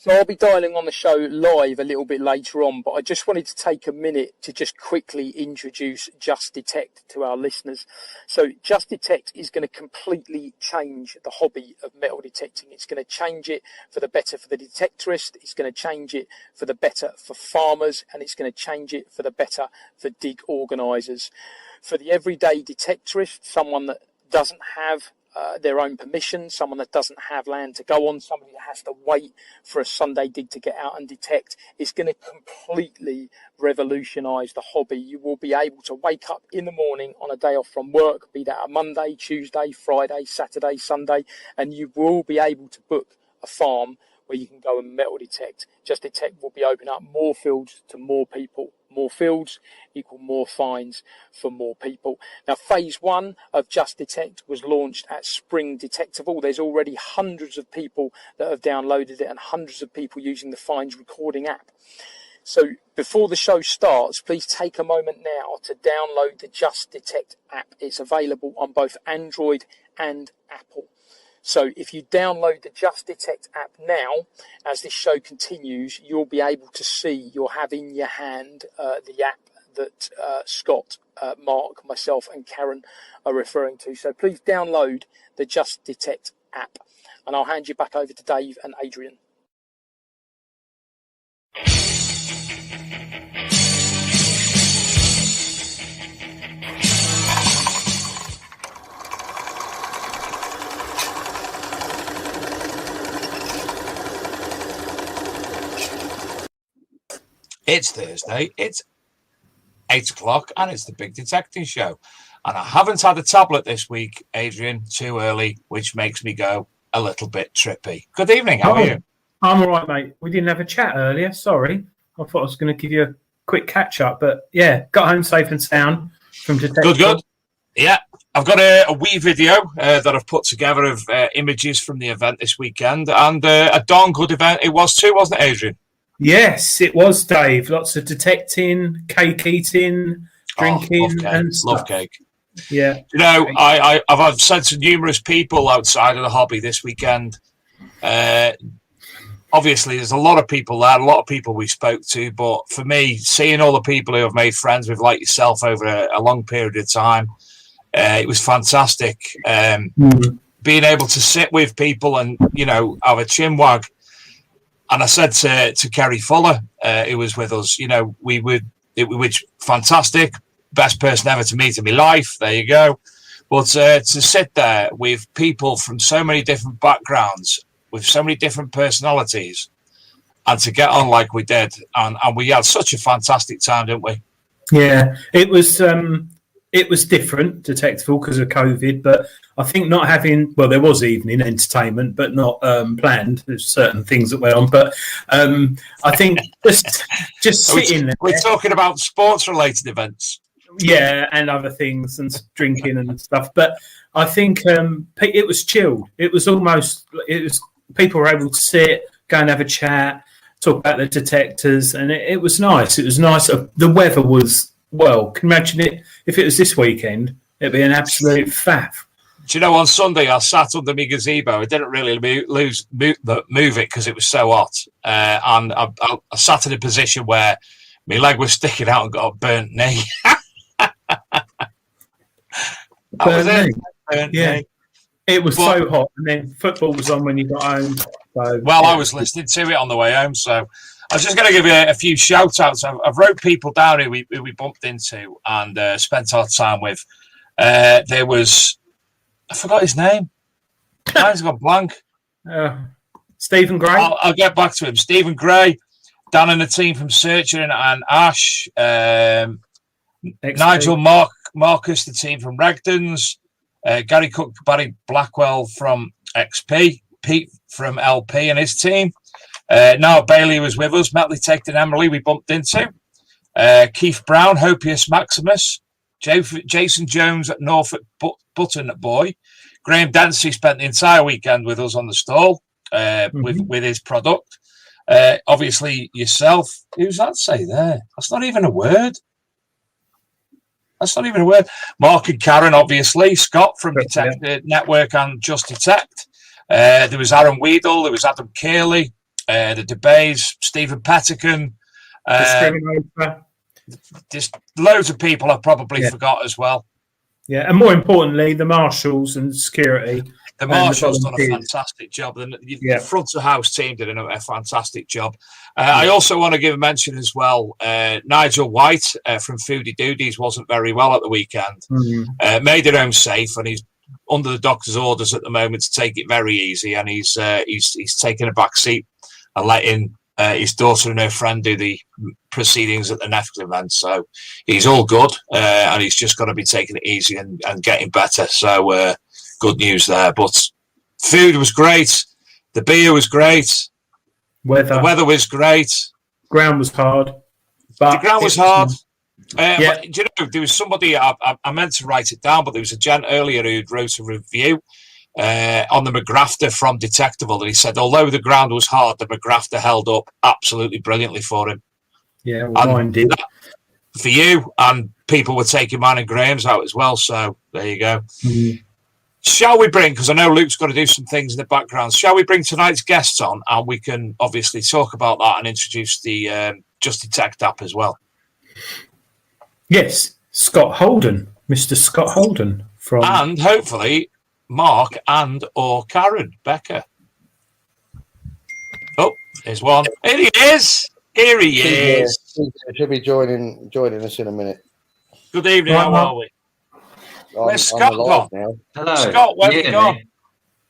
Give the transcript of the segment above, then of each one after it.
So I'll be dialing on the show live a little bit later on, but I just wanted to take a minute to just quickly introduce Just Detect to our listeners. So Just Detect is going to completely change the hobby of metal detecting. It's going to change it for the better for the detectorist, it's going to change it for the better for farmers, and it's going to change it for the better for dig organisers. For the everyday detectorist, someone that doesn't have their own permission, someone that doesn't have land to go on, somebody that has to wait for a Sunday dig to get out and detect, is going to completely revolutionise the hobby. You will be able to wake up in the morning on a day off from work, be that a Monday, Tuesday, Friday, Saturday, Sunday, and you will be able to book a farm where you can go and metal detect. Just Detect will be opening up more fields to more people. More fields equal more fines for more people. Now, phase 1 of Just Detect was launched at Spring Detectable. There's already hundreds of people that have downloaded it and hundreds of people using the fines recording app. So before the show starts, please take a moment now to download the Just Detect app. It's available on both Android and Apple. So if you download the Just Detect app now, as this show continues, you'll be able to see, you'll have in your hand the app that Scott, Mark, myself and Karen are referring to. So please download the Just Detect app. And I'll hand you back over to Dave and Adrian. It's Thursday. It's 8 o'clock, and it's the Big Detecting Show. And I haven't had a tablet this week, Adrian, too early, which makes me go a little bit trippy. Good evening. How are you? I'm all right, mate. We didn't have a chat earlier. Sorry. I thought I was going to give you a quick catch-up. But, yeah, got home safe and sound from Detective. Good. Yeah. I've got a wee video that I've put together of images from the event this weekend. And a darn good event it was too, wasn't it, Adrian? Yes, it was, Dave. Lots of detecting, cake eating, drinking, and stuff. Love cake. Yeah. You know, I've said to numerous people outside of the hobby this weekend, obviously there's a lot of people there, a lot of people we spoke to, but for me, seeing all the people who I've made friends with like yourself over a long period of time, it was fantastic. Being able to sit with people and, you know, have a chin wag. And I said to Kerry Fuller, who was with us, you know, it was fantastic. Best person ever to meet in my life. There you go. But to sit there with people from so many different backgrounds, with so many different personalities, and to get on like we did, and we had such a fantastic time, didn't we? Yeah, it was different, Detectival, because of COVID, but I think not having, well, there was evening entertainment, but not planned. There's certain things that went on, but I think just sitting there. We're talking about sports-related events. Yeah, and other things and drinking and stuff. But I think it was chilled. It was people were able to sit, go and have a chat, talk about the detectors, and it was nice. It was nice. The weather was, well, can you imagine it? If it was this weekend, it'd be an absolute faff. Do you know, on Sunday I sat under my gazebo. I didn't really move it because it was so hot. And I sat in a position where my leg was sticking out and got a burnt knee. Burnt knee. It was so hot, and then football was on when you got home. So, I was listening to it on the way home, so I was just going to give you a few shout-outs. I've wrote people down who we bumped into and spent our time with. There was... I forgot his name. Mine's gone blank. Stephen Gray? I'll get back to him. Stephen Gray, Dan and the team from Searching and Ash, Nigel Marcus, the team from Regdon's, Gary Cook, Barry Blackwell from XP, Pete from LP and his team. Now Bailey was with us, Matley Tate and Emily we bumped into. Keith Brown, Hopius Maximus, Jason Jones at Norfolk Button Boy. Graham Dancy spent the entire weekend with us on the stall with his product. Obviously yourself. Who's that say there? That's not even a word. Mark and Karen, obviously. Scott from Detect Network and Just Detect. There was Aaron Weedle. There was Adam Kearley. The DeBays, Stephen Pettican. Just loads of people I probably forgot as well. Yeah, and more importantly, the marshals and security. The marshals done a fantastic job. The front of house team did a fantastic job. I also want to give a mention as well. Nigel White from Foodie Doodies wasn't very well at the weekend. Made it home safe, and he's under the doctor's orders at the moment to take it very easy. And he's taking a back seat and letting his daughter and her friend do the proceedings at the Netflix event. So he's all good, and he's just got to be taking it easy and getting better. So good news there. But food was great. The beer was great. The weather was great. Ground was hard. The ground was hard. But, you know, there was somebody, I meant to write it down, but there was a gent earlier who wrote a review on the McGrafter from Detectable, and he said, although the ground was hard, the McGrafter held up absolutely brilliantly for him. Yeah, well, mine did. For you, and people were taking mine and Graham's out as well, so there you go. Shall we bring, because I know Luke's got to do some things in the background, shall we bring tonight's guests on, and we can obviously talk about that and introduce the Just Detect app as well? Yes, Scott Holden, Mr. Scott Holden. And hopefully Mark and or Karen Becher. Oh, there's one. Here he is. He'll be joining us in a minute. Good evening. How are we? Where's Scott gone? Now. Hello. Scott, where have you gone?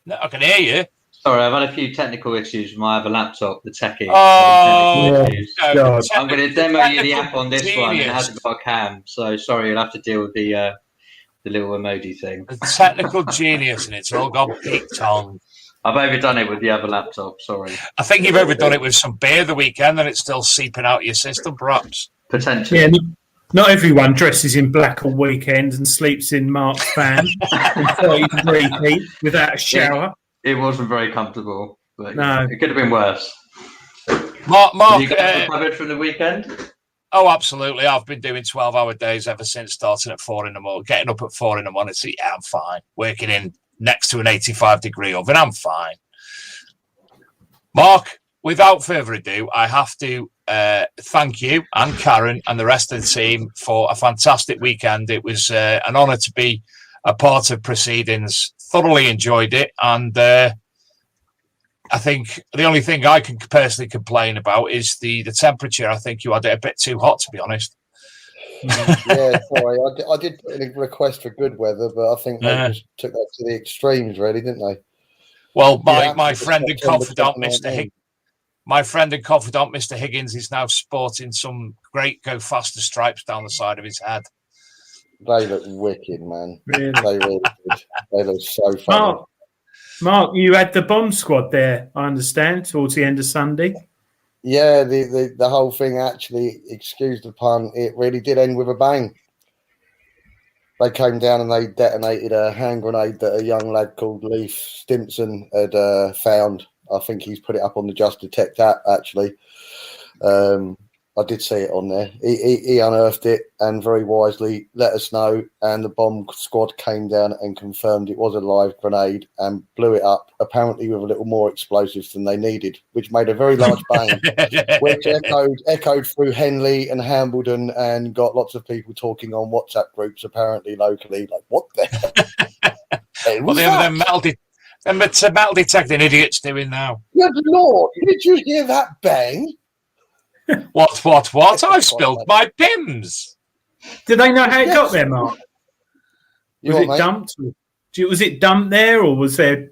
No, I can hear you. Sorry, I've had a few technical issues with my other laptop, the Techie. Oh, God. I'm going to demo you the app on this genius. one. It hasn't got a cam, so sorry, you'll have to deal with the little emoji thing. The technical genius, and it's all got peaked on. I've overdone it with the other laptop. Sorry. I think you've overdone it with some beer the weekend, and it's still seeping out your system, perhaps. Potentially. Yeah, not everyone dresses in black on weekends and sleeps in Mark's van in 30-degree heat without a shower. It wasn't very comfortable. But No. It could have been worse. Mark, Have you guys recovered from the weekend? Oh, absolutely. I've been doing 12-hour days ever since starting at 4 in the morning, getting up at 4 in the morning. So, yeah, I'm fine. Working in next to an 85-degree oven, I'm fine. Mark, without further ado, I have to thank you and Karen and the rest of the team for a fantastic weekend. It was an honour to be a part of proceedings. Thoroughly enjoyed it, and I think the only thing I can personally complain about is the temperature. I think you had it a bit too hot, to be honest. Yeah, sorry. I did put in a request for good weather, but I think they just took that to the extremes, really, didn't they? Well, my friend and confidant, Mr. Higgins, is now sporting some great Go Faster stripes down the side of his head. They look wicked, man. Really? They really did. They look so funny. Mark, you had the bomb squad there, I understand, towards the end of Sunday. Yeah, the whole thing actually, excuse the pun, it really did end with a bang. They came down and they detonated a hand grenade that a young lad called Leif Stimson had found. I think he's put it up on the Just Detect app, actually. I did see it on there. He unearthed it and very wisely let us know. And the bomb squad came down and confirmed it was a live grenade and blew it up, apparently with a little more explosives than they needed, which made a very large bang, which echoed through Henley and Hambledon and got lots of people talking on WhatsApp groups, apparently locally. Like, what the hell? Well, they're metal detecting idiots doing now. Good Lord, did you hear that bang? What? I've spilled my Pims. Did they know how it got there, Mark? Was it mate? dumped? Was it dumped there, or was there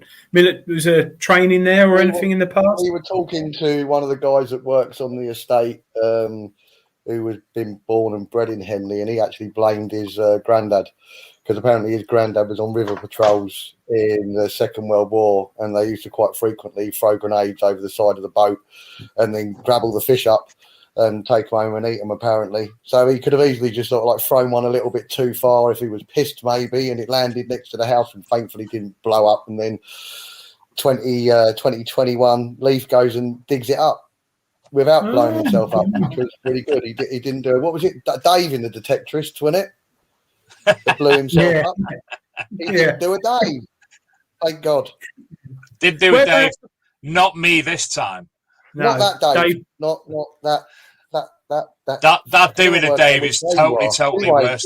training there or anything in the past? We were talking to one of the guys that works on the estate, who was been born and bred in Henley, and he actually blamed his granddad, because apparently his granddad was on river patrols in the Second World War, and they used to quite frequently throw grenades over the side of the boat and then grab all the fish up and take them home and eat them, apparently. So he could have easily just sort of like thrown one a little bit too far if he was pissed, maybe, and it landed next to the house and thankfully didn't blow up. And then 2021, Leaf goes and digs it up without blowing himself up, which was really good. He didn't do it. What was it? Dave in the Detectorists, wasn't it? That blew himself up. He didn't do a Dave. Thank God. Did do it, Dave. Not me this time. No, not that Dave. Not that. That doing a Dave is totally worse.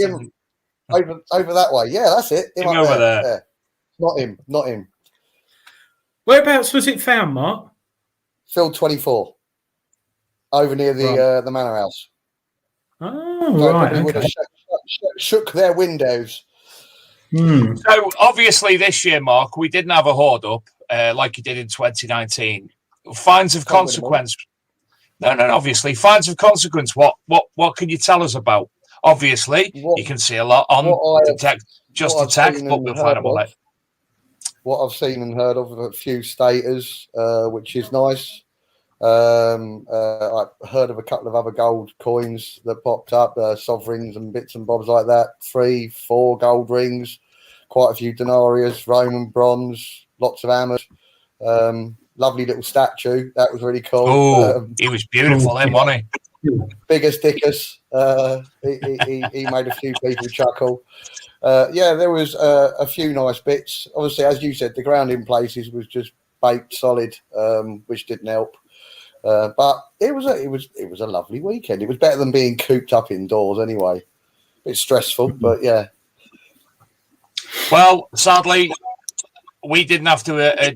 Over that way. Yeah, that's it. Him over there. Yeah. Not him. Whereabouts was it found, Mark? Field 24. Over near the manor house. Oh, so right. Okay. Would have shook their windows. So, obviously, this year, Mark, we didn't have a hoard up like you did in 2019. Fines of consequence. No, obviously. Fines of consequence. What can you tell us about? Obviously, you can see a lot on Detect, but we'll find out more later. What I've seen and heard of a few staters, which is nice. I heard of a couple of other gold coins that popped up, sovereigns and bits and bobs like that. 3, 4 gold rings, quite a few denarius, Roman bronze, lots of hammers. Lovely little statue. That was really cool. Oh, he was beautiful, wasn't he? Biggest Dickus. He made a few people chuckle. Yeah, there was a few nice bits. Obviously, as you said, the ground in places was just baked solid, which didn't help. But it was a lovely weekend. It was better than being cooped up indoors anyway. A bit stressful, but yeah. Well, sadly, we didn't have to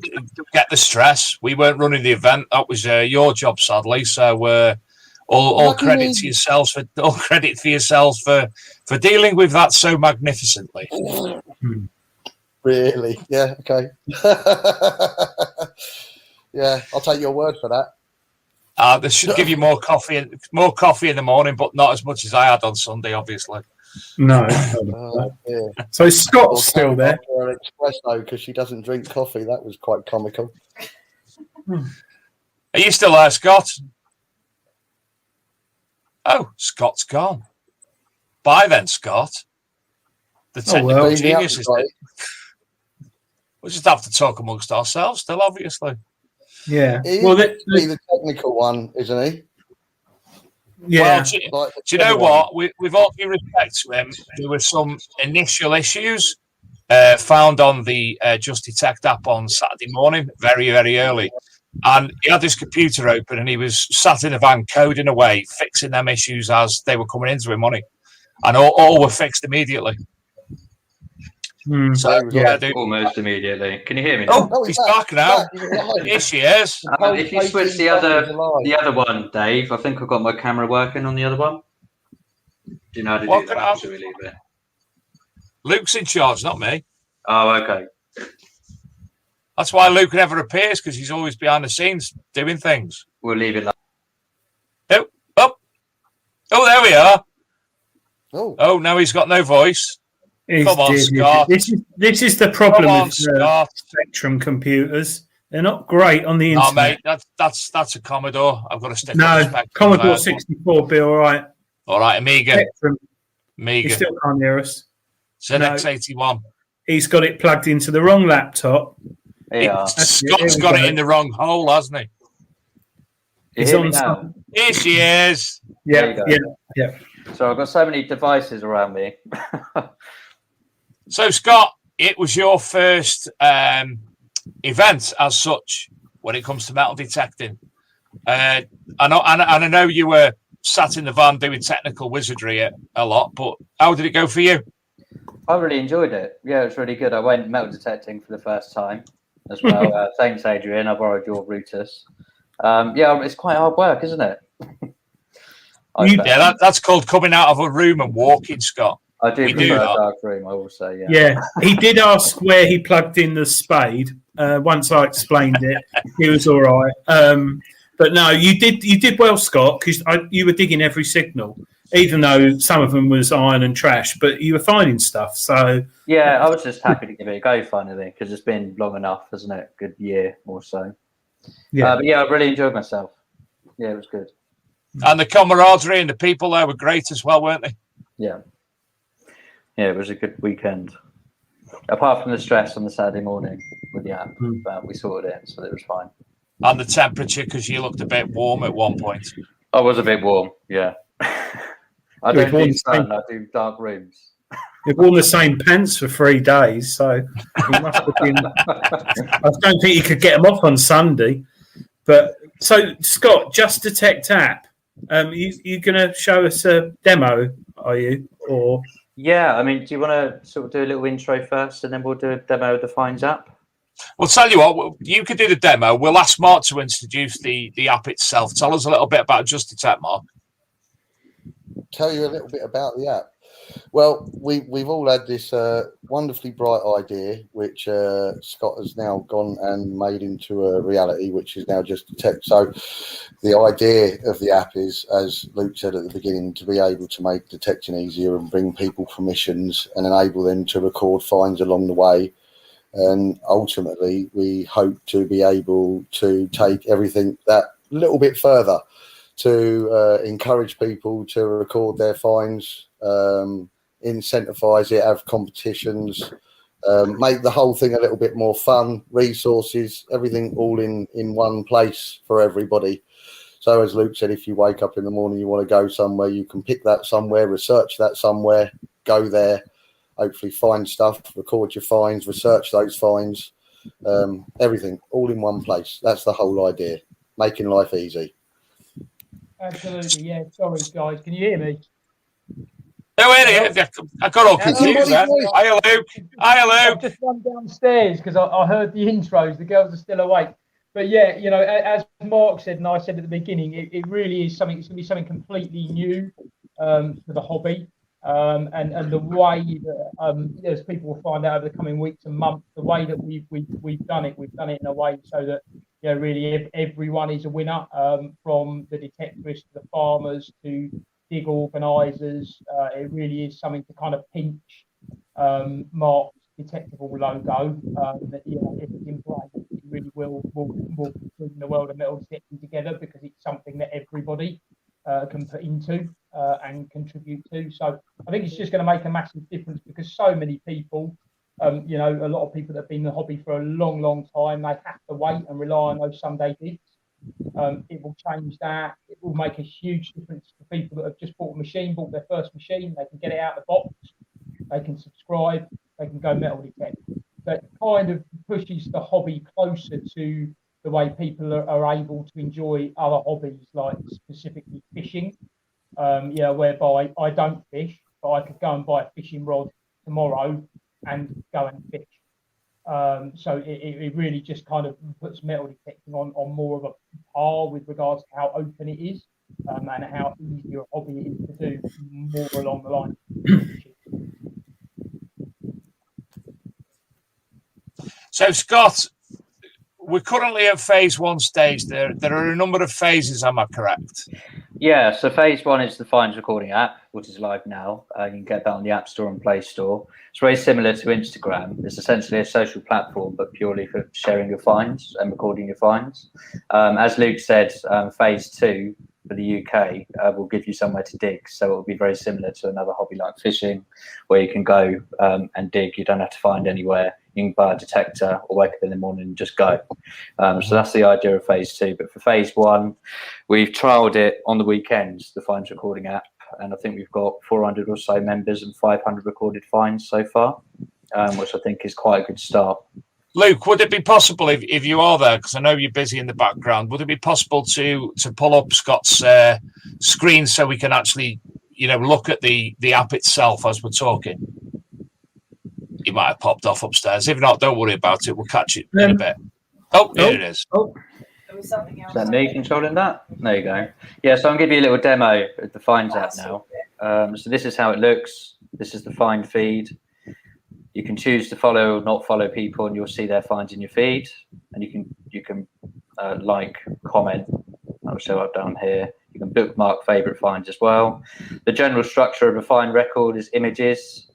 get the stress. We weren't running the event. That was your job, sadly. So all credit to yourselves for dealing with that so magnificently. Really? Yeah. Okay. Yeah, I'll take your word for that. They should give you more coffee in the morning, but not as much as I had on Sunday, obviously. No. Yeah. So Scott's still there. Her espresso because she doesn't drink coffee. That was quite comical. Are you still there, Scott? Oh, Scott's gone. Bye then, Scott. The technical genius is it. We'll just have to talk amongst ourselves still, obviously. Yeah. Well, the technical one, isn't he? Yeah. Well, do you know what? With all due respect to him, there were some initial issues found on the Just Detect app on Saturday morning, very, very early. And he had his computer open and he was sat in a van coding away, fixing them issues as they were coming into him, money. And all were fixed immediately. So, yeah, almost immediately. Can you hear me now? Oh, he's back now. Here she is. If you switch the other one, Dave, I think I've got my camera working on the other one. Do you know how to do that? Should we leave it? Luke's in charge, not me. Oh, okay. That's why Luke never appears, because he's always behind the scenes doing things. We'll leave it like Oh, there we are. Oh, now he's got no voice. Come on, Scott. This is the problem with Spectrum computers. They're not great on the internet. Oh, mate, that's a Commodore. I've got to stick with Spectrum. Commodore 64 will be all right. All right, Amiga. Spectrum. Amiga. He still can't hear us. ZX81. He's got it plugged into the wrong laptop. Yeah. Scott's got it in the wrong hole, hasn't he? He's on now. Here she is. Yeah. So I've got so many devices around me. So, Scott, it was your first event as such when it comes to metal detecting. I know you were sat in the van doing technical wizardry a lot, but how did it go for you? I really enjoyed it. Yeah, it was really good. I went metal detecting for the first time as well. Thanks, Adrian. I borrowed your Brutus. Yeah, it's quite hard work, isn't it? That's called coming out of a room and walking, Scott. I do prefer a dark room, I will say, yeah. Yeah, he did ask where he plugged in the spade. Once I explained it, he was all right. But no, you did well, Scott, because you were digging every signal, even though some of them was iron and trash, but you were finding stuff. So yeah, I was just happy to give it a go finally, because it's been long enough, hasn't it? Good year or so. Yeah, but yeah, I really enjoyed myself. Yeah, it was good. And the camaraderie and the people there were great as well, weren't they? Yeah. Yeah, it was a good weekend. Apart from the stress on the Saturday morning with the app, but we sorted it, so it was fine. And the temperature, because you looked a bit warm at one point. I was a bit warm, yeah. I don't do sun, I do dark rooms. You've worn the same pants for 3 days, so he must have been. I don't think you could get them off on Sunday. But so, Scott, Just Detect app. You going to show us a demo? Are you or? Yeah, I mean, do you want to sort of do a little intro first, and then we'll do a demo of the Finds app? Well, tell you what, you could do the demo. We'll ask Mark to introduce the app itself. Tell us a little bit about Just Detect, Mark. Tell you a little bit about the app. Well, we've all had this wonderfully bright idea, which Scott has now gone and made into a reality, which is now Just Detect. So the idea of the app is, as Luke said at the beginning, to be able to make detecting easier and bring people permissions and enable them to record finds along the way. And ultimately, we hope to be able to take everything that little bit further to encourage people to record their finds, incentivize it, have competitions, make the whole thing a little bit more fun, resources, everything all in one place for everybody. So as Luke said, if you wake up in the morning, you want to go somewhere, you can pick that somewhere, research that somewhere, go there, hopefully find stuff, record your finds, research those finds, everything all in one place. That's the whole idea, making life easy. Absolutely, yeah. Sorry, guys. Can you hear me? No, I got all confused then. Hi, Luke. I've just run downstairs because I heard the intros. The girls are still awake. But yeah, you know, as Mark said and I said at the beginning, it really is something. It's going to be something completely new for the hobby. And the way that as people will find out over the coming weeks and months, the way that we've done it in a way so that really everyone is a winner, from the detectorists to the farmers to dig organisers. It really is something to kind of pinch Mark's detectable logo. That if it's in place, it really will bring the world of metal detecting together, because it's something that everybody can put into and contribute to. So I think it's just going to make a massive difference, because so many people, a lot of people that have been in the hobby for a long, long time, they have to wait and rely on those Sunday digs. It will change that. It will make a huge difference to people that have just bought their first machine. They can get it out of the box, they can subscribe, they can go metal detect. That kind of pushes the hobby closer to the way people are able to enjoy other hobbies, like specifically fishing. Whereby I don't fish, but I could go and buy a fishing rod tomorrow and go and fish. So it really just kind of puts metal detecting on more of a par with regards to how open it is, and how easy a hobby it is to do, more along the line. So, Scott, we're currently at phase 1 stage. There are a number of phases, am I correct? Yeah, so phase 1 is the Finds Recording app, which is live now. You can get that on the App Store and Play Store. It's very similar to Instagram. It's essentially a social platform, but purely for sharing your finds and recording your finds. As Luke said, phase 2 for the UK will give you somewhere to dig. So it will be very similar to another hobby like fishing, where you can go and dig. You don't have to find anywhere. You can buy a detector or wake up in the morning and just go. So that's the idea of phase 2. But for phase 1, we've trialled it on the weekends, the Finds Recording app, and I think we've got 400 or so members and 500 recorded finds so far, which I think is quite a good start. Luke, would it be possible, if you are there, because I know you're busy in the background, would it be possible to pull up Scott's screen so we can actually, look at the app itself as we're talking? He might have popped off upstairs. If not, don't worry about it. We'll catch it in a bit. Oh, here it is. Oh. Is that me controlling that? There you go. Yeah, so I'm going to give you a little demo of the Finds app now. So this is how it looks. This is the find feed. You can choose to follow or not follow people, and you'll see their finds in your feed. And you can like, comment. That'll show up down here. You can bookmark favorite finds as well. The general structure of a find record is images,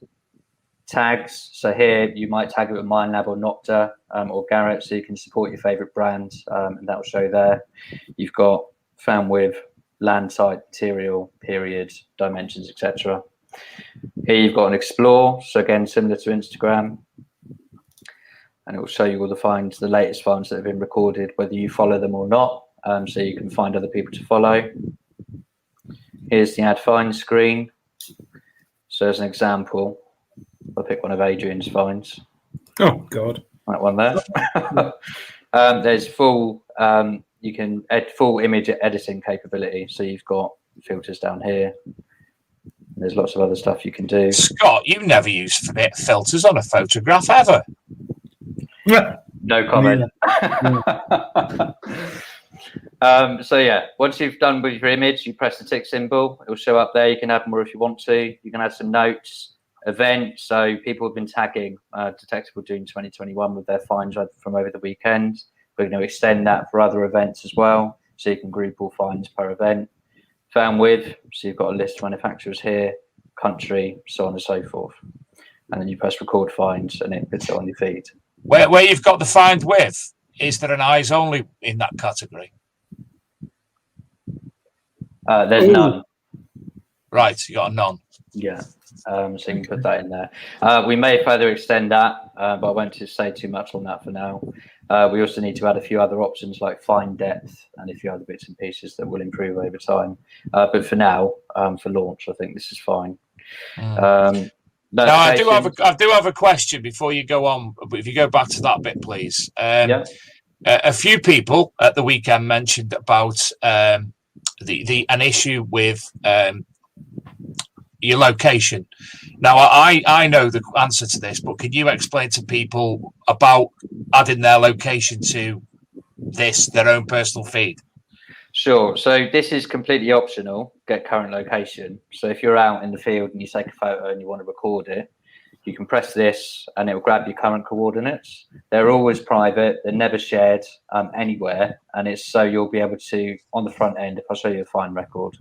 tags. So here you might tag it with Mindlab or Nocta or Garrett, so you can support your favorite brand, and that will show there. You've got found with, land type, material, period, dimensions, etc. Here you've got an explore, so again similar to Instagram, and it will show you all the finds, the latest finds that have been recorded, whether you follow them or not, so you can find other people to follow. Here's the add find screen. So as an example, I'll pick one of Adrian's finds. Oh God, that one there. There's full. You can add full image editing capability. So you've got filters down here. There's lots of other stuff you can do. Scott, you never use filters on a photograph ever. No comment. So yeah, once you've done with your image, you press the tick symbol. It will show up there. You can add more if you want to. You can add some notes. Event, so people have been tagging Detectable Doom 2021 with their finds from over the weekend. We're going to extend that for other events as well, so you can group all finds per event. Found with, so you've got a list of manufacturers here, country, so on and so forth. And then you press record finds and it puts it on your feed. Where you've got the find with, is there an eyes only in that category? There's none. Right, you got a none. Yeah. So you can put that in there. We may further extend that, but I won't just say too much on that for now. We also need to add a few other options like find depth and a few other bits and pieces that will improve over time. But for now, for launch, I think this is fine. Now, I do have a question before you go on. If you go back to that bit, please. Yeah. A few people at the weekend mentioned about an issue with your location. Now, I know the answer to this, but can you explain to people about adding their location to their own personal feed? Sure. So this is completely optional, get current location. So if you're out in the field and you take a photo and you want to record it, you can press this and it will grab your current coordinates. They're always private. They're never shared anywhere. And it's so you'll be able to, on the front end, if I show you the find record,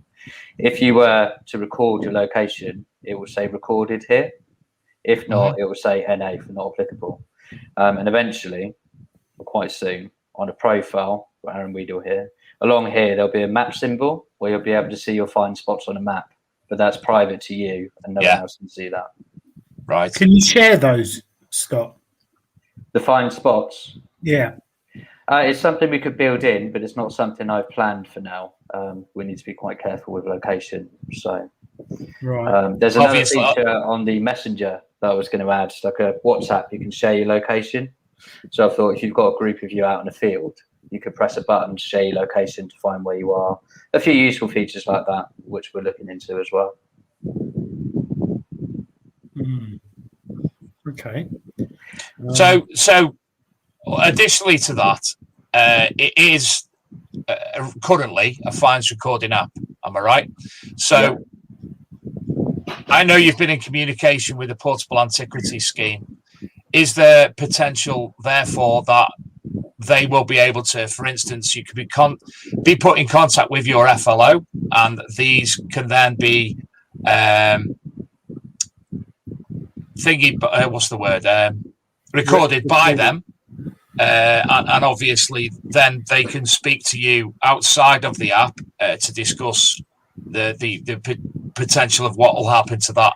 if you were to record your location, it will say recorded here. If not, it will say NA for not applicable. And eventually, quite soon, on a profile, Aaron Weedle here, along here, there'll be a map symbol where you'll be able to see your find spots on a map. But that's private to you and no one else can see that. Right. Can you share those, Scott? The find spots? Yeah. It's something we could build in, but it's not something I've planned for now. We need to be quite careful with location. So there's another feature on the Messenger that I was going to add, like a WhatsApp, you can share your location. So I thought if you've got a group of you out in the field, you could press a button to share your location to find where you are. A few useful features like that, which we're looking into as well. Okay. So additionally to that, it is currently a fines recording app. Am I right? So I know you've been in communication with the Portable Antiquity Scheme. Is there potential, therefore, that they will be able to, for instance, you could be put in contact with your FLO, and these can then be recorded by them, and obviously then they can speak to you outside of the app to discuss the potential of what will happen to that.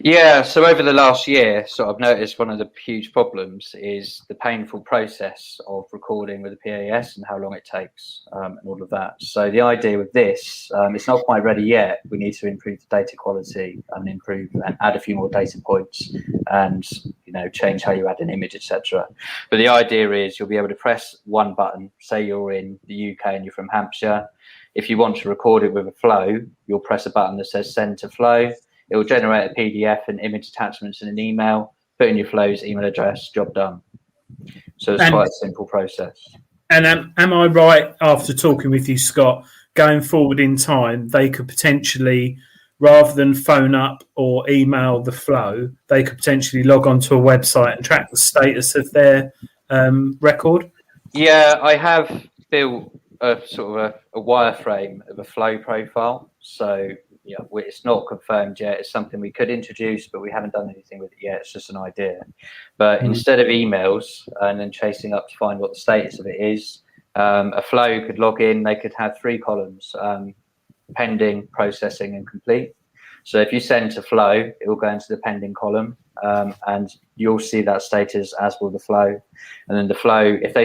Yeah, so over the last year, I've noticed one of the huge problems is the painful process of recording with the PAS and how long it takes and all of that. So the idea with this, it's not quite ready yet. We need to improve the data quality and improve and add a few more data points and, change how you add an image, etc. But the idea is you'll be able to press one button. Say you're in the UK and you're from Hampshire. If you want to record it with a flow, you'll press a button that says send to flow. It will generate a PDF and image attachments in an email, put in your flow's email address, job done. So it's quite a simple process. And am I right, after talking with you, Scott, going forward in time, they could potentially, rather than phone up or email the flow, they could potentially log onto a website and track the status of their record? Yeah, I have built a wireframe of a flow profile. So it's not confirmed yet. It's something we could introduce, but we haven't done anything with it yet. It's just an idea. But instead of emails and then chasing up to find what the status of it is, a flow could log in. They could have 3 columns, pending, processing, and complete. So if you send to flow, it will go into the pending column, and you'll see that status, as will the flow. And then the flow, if they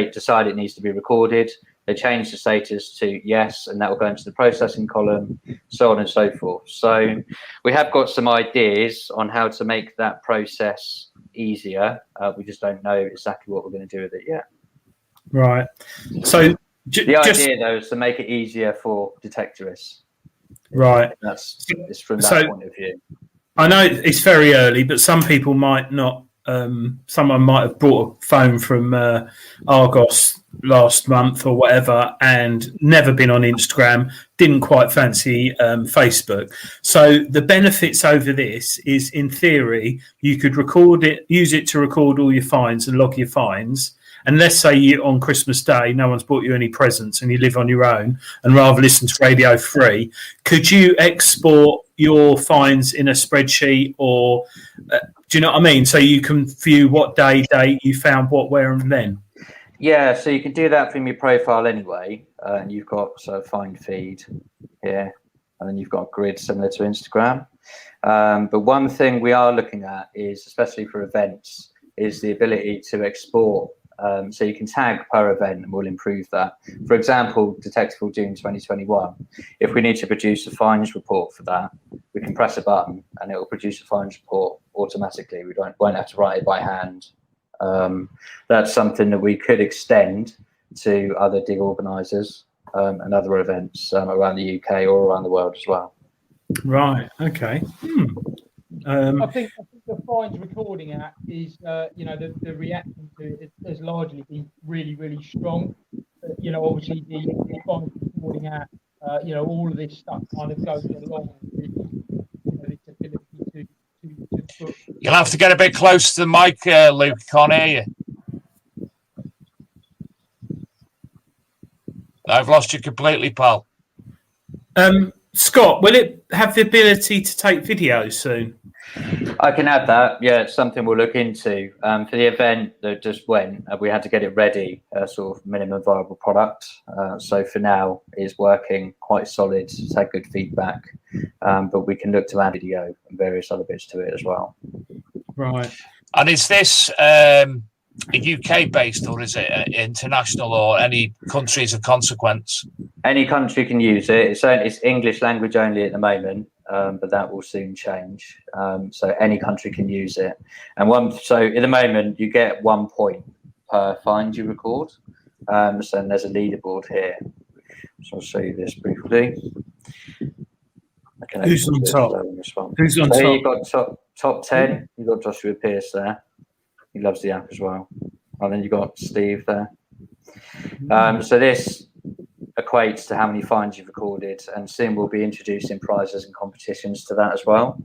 decide it needs to be recorded, they change the status to yes, and that will go into the processing column, so on and so forth. So we have got some ideas on how to make that process easier. We just don't know exactly what we're going to do with it yet. Right. So the idea, though, is to make it easier for detectorists. Right. It's from that point of view. I know it's very early, but some people might not. Someone might have bought a phone from Argos last month or whatever and never been on Instagram, didn't quite fancy Facebook. So the benefits over this is, in theory, you could record it, use it to record all your finds and log your finds. And let's say you on Christmas Day, no one's bought you any presents and you live on your own and rather listen to Radio Free, could you export your finds in a spreadsheet or do you know what I mean? So you can view what date you found what, where, and then. Yeah, so you can do that from your profile anyway. And you've got find feed here, and then you've got a grid similar to Instagram. But one thing we are looking at is, especially for events, is the ability to export. So you can tag per event and we'll improve that. For example, Detectable June 2021, if we need to produce a fines report for that, we can press a button and it will produce a fines report automatically. We won't have to write it by hand. That's something that we could extend to other dig organisers and other events around the UK or around the world as well. Right, okay. I think the fines recording app is, the reaction to it has largely been really, really strong. obviously the farm reporting app, all of this stuff kind of goes along with this ability to book. You'll have to get a bit close to the mic, Luke. Can't hear you. I've lost you completely, pal. Scott, will it have the ability to take videos soon? I can add that. Yeah, it's something we'll look into. For the event that just went, we had to get it ready, sort of minimum viable product. So for now, it's working quite solid. It's had good feedback, but we can look to add video and various other bits to it as well. Right. And is this UK based, or is it international, or any countries of consequence? Any country can use it. It's English language only at the moment, but that will soon change. So any country can use it. And so at the moment, you get 1 point per find you record. So there's a leaderboard here. So I'll show you this briefly. Who's on top? Who's on top? You've got top 10. You've got Joshua Pierce there. He loves the app as well. And then you've got Steve there. So this equates to how many finds you've recorded, and soon we'll be introducing prizes and competitions to that as well,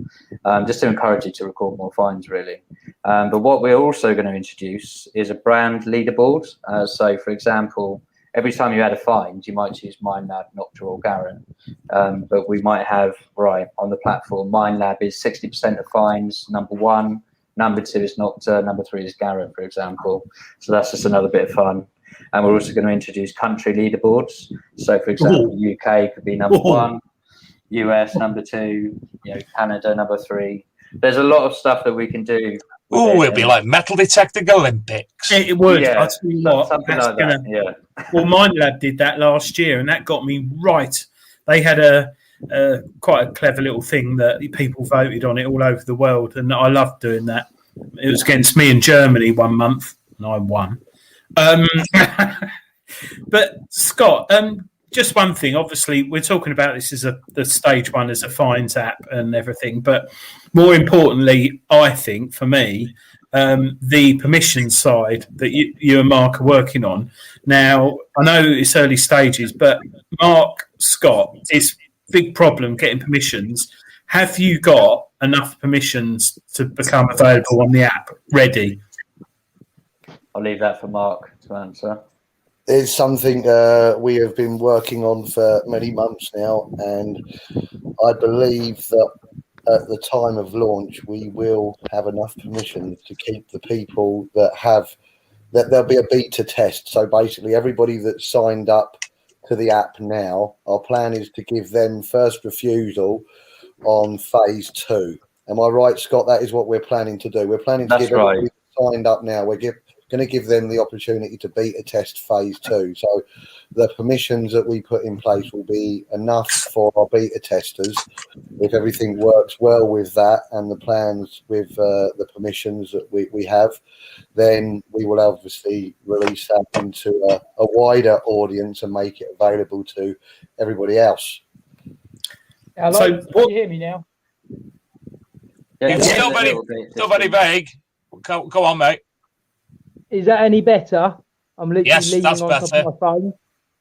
just to encourage you to record more finds, really. But what we're also going to introduce is a brand leaderboard. So, for example, every time you add a find, you might choose MindLab, Noctua, or Garant. But we might have, on the platform, MindLab is 60% of finds, number 1. Number 2 is Noctua, number 3 is Garant, for example. So that's just another bit of fun. And we're also going to introduce country leaderboards. So, for example, UK could be number 1, US number 2, Canada number 3. There's a lot of stuff that we can do. Oh, it'll be like metal detecting Olympics. It would. Yeah, I'll tell you what. Something like that. Yeah. Well, MindLab did that last year, and that got me right. They had quite a clever little thing that people voted on it all over the world, and I loved doing that. It was against me in Germany 1 month, and I won. But Scott, just one thing. Obviously, we're talking about this as the stage one as a finds app and everything, but more importantly, I think for me, the permission side that you and Mark are working on now. I know it's early stages, but Mark, Scott, it's a big problem getting permissions. Have you got enough permissions to become available on the app ready? I'll leave that for Mark to answer. It's something we have been working on for many months now, and I believe that at the time of launch, we will have enough permission to keep the people that there'll be a beta test. So basically, everybody that's signed up to the app now, our plan is to give them first refusal on phase 2. Am I right, Scott? That is what we're planning to do. We're planning to give everybody signed up now. We're going to give them the opportunity to beta test phase 2. So the permissions that we put in place will be enough for our beta testers. If everything works well with that and the plans with the permissions that we have, then we will obviously release that into a wider audience and make it available to everybody else. Hello, So, can you hear me now? Yeah, It's still very vague. Go on, mate. Is that any better? I'm literally leaning that's on better. top of my phone.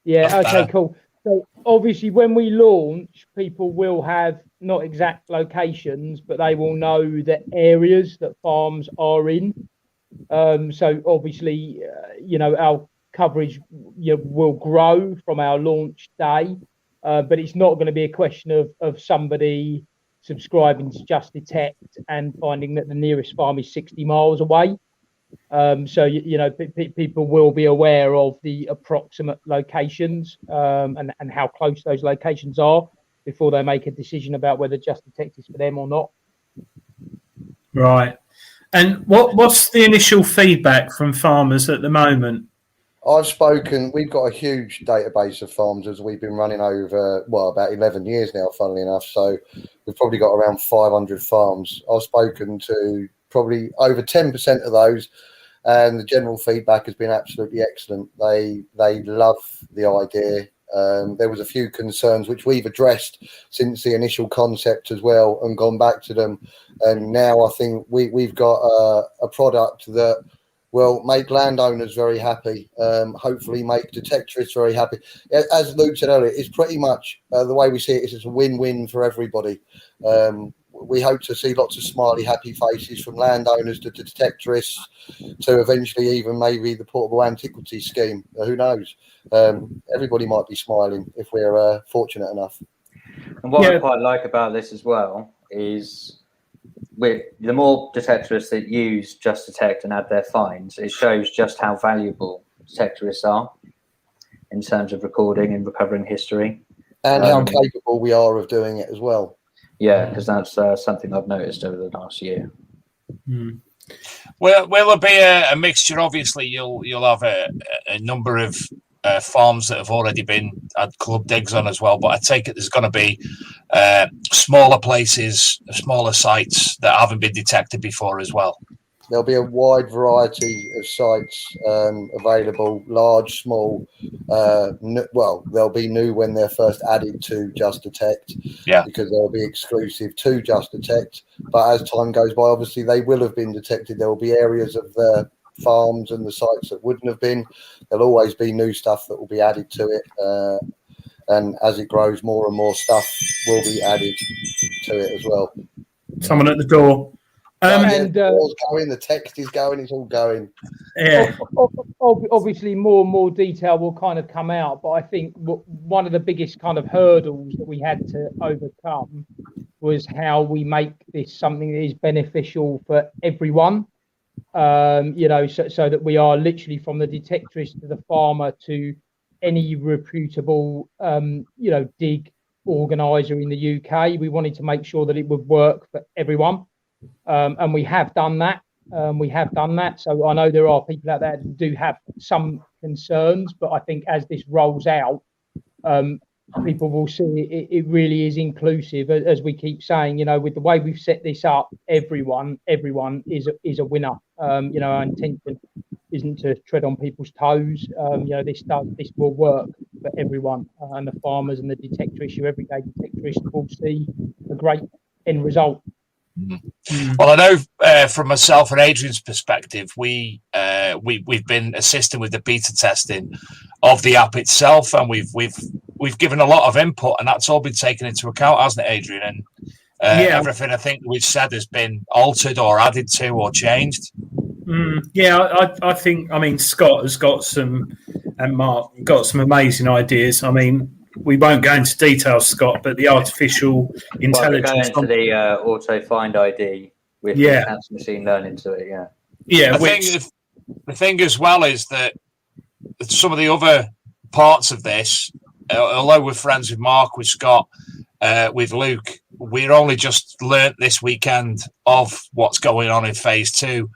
Yeah, That's okay, better. cool. So obviously when we launch, people will have not exact locations, but they will know the areas that farms are in. So obviously, our coverage will grow from our launch day, but it's not going to be a question of somebody subscribing to Just Detect and finding that the nearest farm is 60 miles away. So people will be aware of the approximate locations and how close those locations are before they make a decision about whether Just Detect is for them or not. Right. And what's the initial feedback from farmers at the moment? We've got a huge database of farms as we've been running over, about 11 years now, funnily enough. So we've probably got around 500 farms. I've spoken to probably over 10% of those, and the general feedback has been absolutely excellent. They love the idea. There was a few concerns which we've addressed since the initial concept as well and gone back to them. And now I think we've got a product that will make landowners very happy, hopefully make detectorists very happy. As Luke said earlier, it's pretty much the way we see it is it's a win-win for everybody. We hope to see lots of smiley, happy faces from landowners to detectorists to eventually even maybe the portable antiquity scheme. Who knows? Everybody might be smiling if we're fortunate enough. And what I quite like about this as well is with the more detectorists that use Just Detect and add their finds, it shows just how valuable detectorists are in terms of recording and recovering history. And how capable we are of doing it as well. Yeah, because that's something I've noticed over the last year. Will there be a mixture? Obviously, you'll have a number of farms that have already been had club digs on as well, but I take it there's going to be smaller places, smaller sites that haven't been detected before as well. There'll be a wide variety of sites available, large, small. Well, they'll be new when they're first added to Just Detect, because they'll be exclusive to Just Detect. But as time goes by, obviously they will have been detected. There will be areas of the farms and the sites that wouldn't have been. There'll always be new stuff that will be added to it, and as it grows, more and more stuff will be added to it as well. Someone at the door. And the door's going, the text is going, it's all going. Yeah. Obviously, more and more detail will kind of come out, but I think one of the biggest kind of hurdles that we had to overcome was how we make this something that is beneficial for everyone. You know, so that we are literally from the detectorist to the farmer to any reputable, you know, dig organizer in the UK. We wanted to make sure that it would work for everyone. And we have done that. So I know there are people out there that do have some concerns, but I think as this rolls out, people will see it really is inclusive. As we keep saying, you know, with the way we've set this up, everyone is a winner. You know, our intention isn't to tread on people's toes. You know, this will work for everyone, and the farmers and the detectorists, your everyday detectorists, will see a great end result. Well, I know from myself and Adrian's perspective, we've been assisting with the beta testing of the app itself, and we've given a lot of input, and that's all been taken into account, hasn't it, Adrian? And everything I think we've said has been altered or added to or changed. I think. I mean, Scott has got some, and Mark got some amazing ideas. I mean, we won't go into details, Scott, but the artificial intelligence. Well, we're going into the auto find ID with enhanced machine learning to it. The thing as well is that some of the other parts of this, although we're friends with Mark, with Scott, with Luke, we're only just learnt this weekend of what's going on in phase 2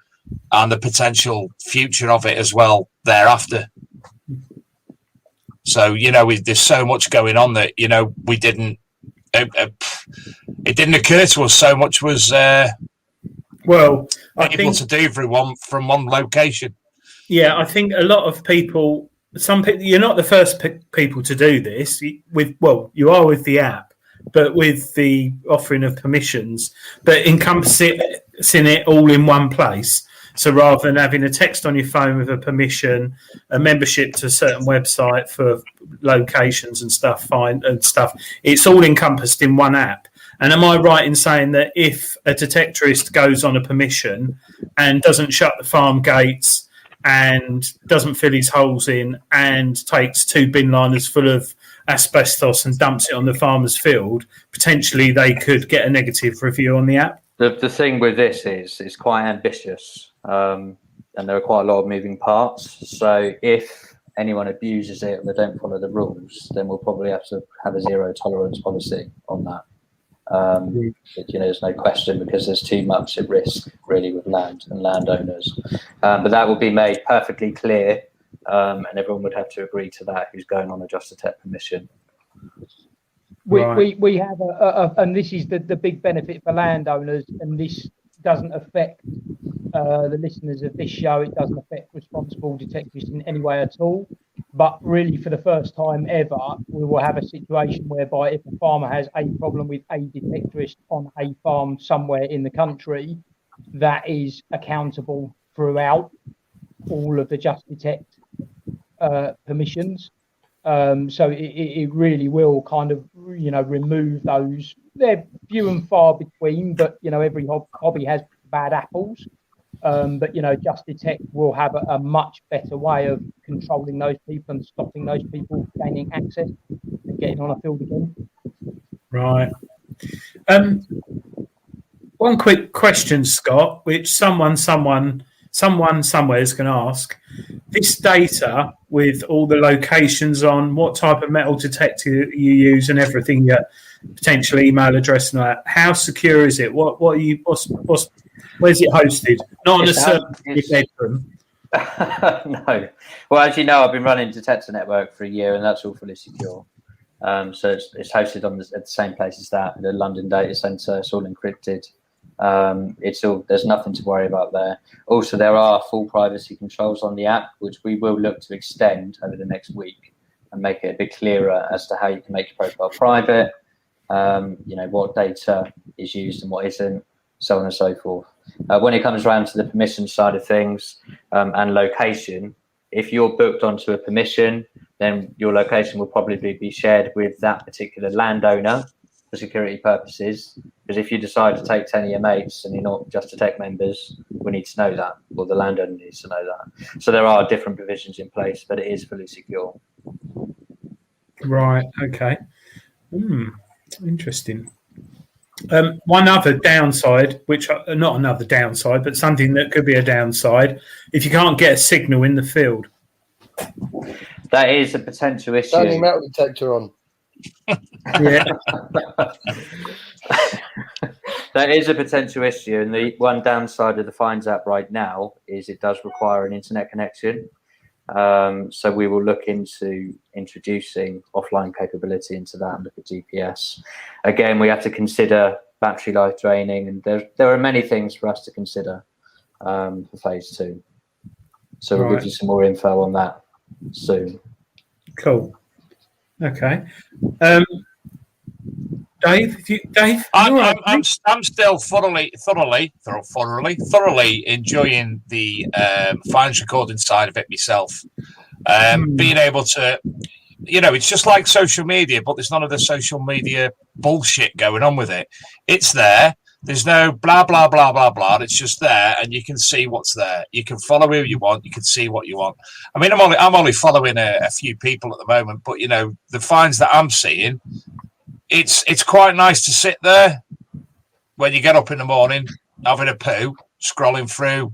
and the potential future of it as well thereafter. So, you know, there's so much going on that, you know, we didn't, it didn't occur to us so much was able to do from one location. Yeah, I think a lot of people, some people, you're not the first people to do this you are with the app, but with the offering of permissions, but encompassing it all in one place. So rather than having a text on your phone with a permission, a membership to a certain website for locations and stuff, it's all encompassed in one app. And am I right in saying that if a detectorist goes on a permission and doesn't shut the farm gates and doesn't fill his holes in and takes 2 bin liners full of asbestos and dumps it on the farmer's field, potentially they could get a negative review on the app? The thing with this is it's quite ambitious, and there are quite a lot of moving parts. So if anyone abuses it and they don't follow the rules, then we'll probably have to have a zero tolerance policy on that. But, you know, there's no question, because there's too much at risk really with land and landowners. But that will be made perfectly clear, and everyone would have to agree to that who's going on a Just Detect permission. We have and this is the big benefit for landowners, and this doesn't affect the listeners of this show. It doesn't affect responsible detectorists in any way at all. But really, for the first time ever, we will have a situation whereby if a farmer has a problem with a detectorist on a farm somewhere in the country, that is accountable throughout. all of the Just Detect permissions. So it really will kind of, remove those. They're few and far between, but, every hobby has bad apples. But, Just Detect will have a much better way of controlling those people and stopping those people gaining access and getting on a field again. Right. One quick question, Scott, which someone somewhere is going to ask. This data with all the locations on, what type of metal detector you use and everything, your potential email address and that, how secure is it? Where's it hosted? Not on a server in your bedroom. No. Well, as you know, I've been running Detector Network for a year, and that's all fully secure. So it's hosted at the same place as that, the London data center. It's all encrypted. There's nothing to worry about there. Also, there are full privacy controls on the app, which we will look to extend over the next week and make it a bit clearer as to how you can make your profile private, what data is used and what isn't, so on and so forth. When it comes around to the permission side of things and location, if you're booked onto a permission, then your location will probably be shared with that particular landowner for security purposes. Because if you decide to take 10 of your mates and you're not Just Detect members, we need to know that, or the landowner needs to know that. So there are different provisions in place, but it is fully secure. Right. Okay. Interesting. One other downside, which not another downside, but something that could be a downside, if you can't get a signal in the field. That is a potential issue. Turning metal detector on. Yeah. That is a potential issue, and the one downside of the Finds app right now is it does require an internet connection. So we will look into introducing offline capability into that and look at GPS. Again, we have to consider battery life draining, and there are many things for us to consider for phase 2. So we'll give you some more info on that soon. Cool. Okay. Dave, I'm still thoroughly enjoying the finds recording side of it myself. Being able to, it's just like social media, but there's none of the social media bullshit going on with it. It's there. There's no blah, blah, blah, blah, blah. It's just there, and you can see what's there. You can follow who you want. You can see what you want. I mean, I'm only following a few people at the moment, but, the finds that I'm seeing, it's quite nice to sit there when you get up in the morning, having a poo, scrolling through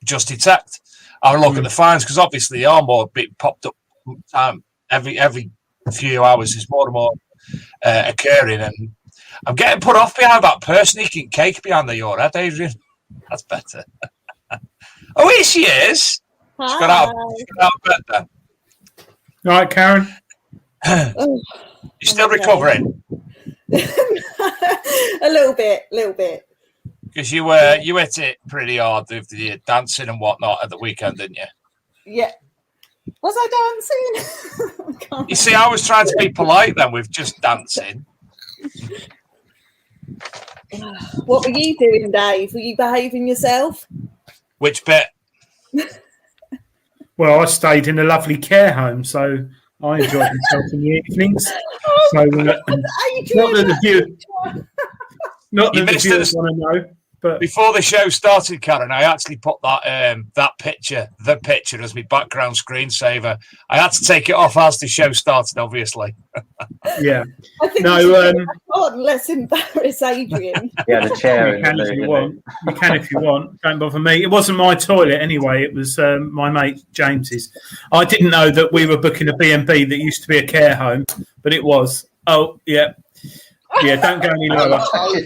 Just Detect. I'll look at the finds, because obviously they are more bit popped up every few hours. There's more and more occurring, and I'm getting put off behind that person eating cake behind your head, Adrian. That's better. Oh, here she is. Hi. She's got out of bed there. All right, Karen. You're still recovering? a little bit. Because you hit it pretty hard with the dancing and whatnot at the weekend, didn't you? Yeah. Was I dancing? You see, I was trying to be polite then with just dancing. What were you doing, Dave? Were you behaving yourself? Which bit? Well, I stayed in a lovely care home, so I enjoyed myself in the evenings. So, not that the viewers want to know. But before the show started, Karen, I actually put that picture, as my background screensaver. I had to take it off as the show started, obviously. Yeah. I think let's embarrass Adrian. Yeah, the chair. You can if you want. You can if you want. Don't bother me. It wasn't my toilet anyway. It was my mate James's. I didn't know that we were booking a B&B that used to be a care home, but it was. Oh, yeah. Yeah, don't go any lower. I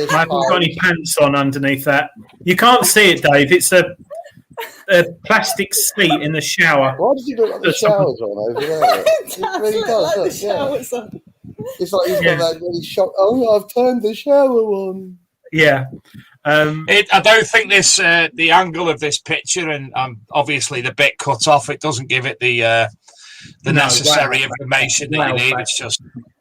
haven't got any pants on underneath that. You can't see it, Dave. It's a plastic seat in the shower. Why does he look like the shower's on over there? It really does. Look, the shower's on. It's like he's got that really shock. Oh, I've turned the shower on. Yeah. I don't think the angle of this picture and obviously the bit cut off, it doesn't give it the necessary information that you need.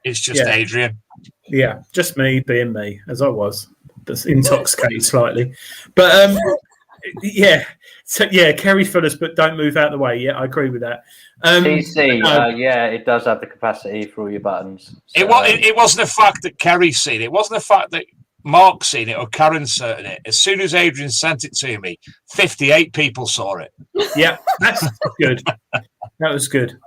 It's just Adrian. Yeah, just me being me, as I was. Just intoxicated slightly. But Yeah. So carry fillers, but don't move out of the way. Yeah, I agree with that. TC, yeah, it does have the capacity for all your buttons. So, it wasn't the fact that Kerry's seen it. It wasn't the fact that Mark's seen it or Karen's seen it. As soon as Adrian sent it to me, 58 people saw it. Yeah, that's good. That was good.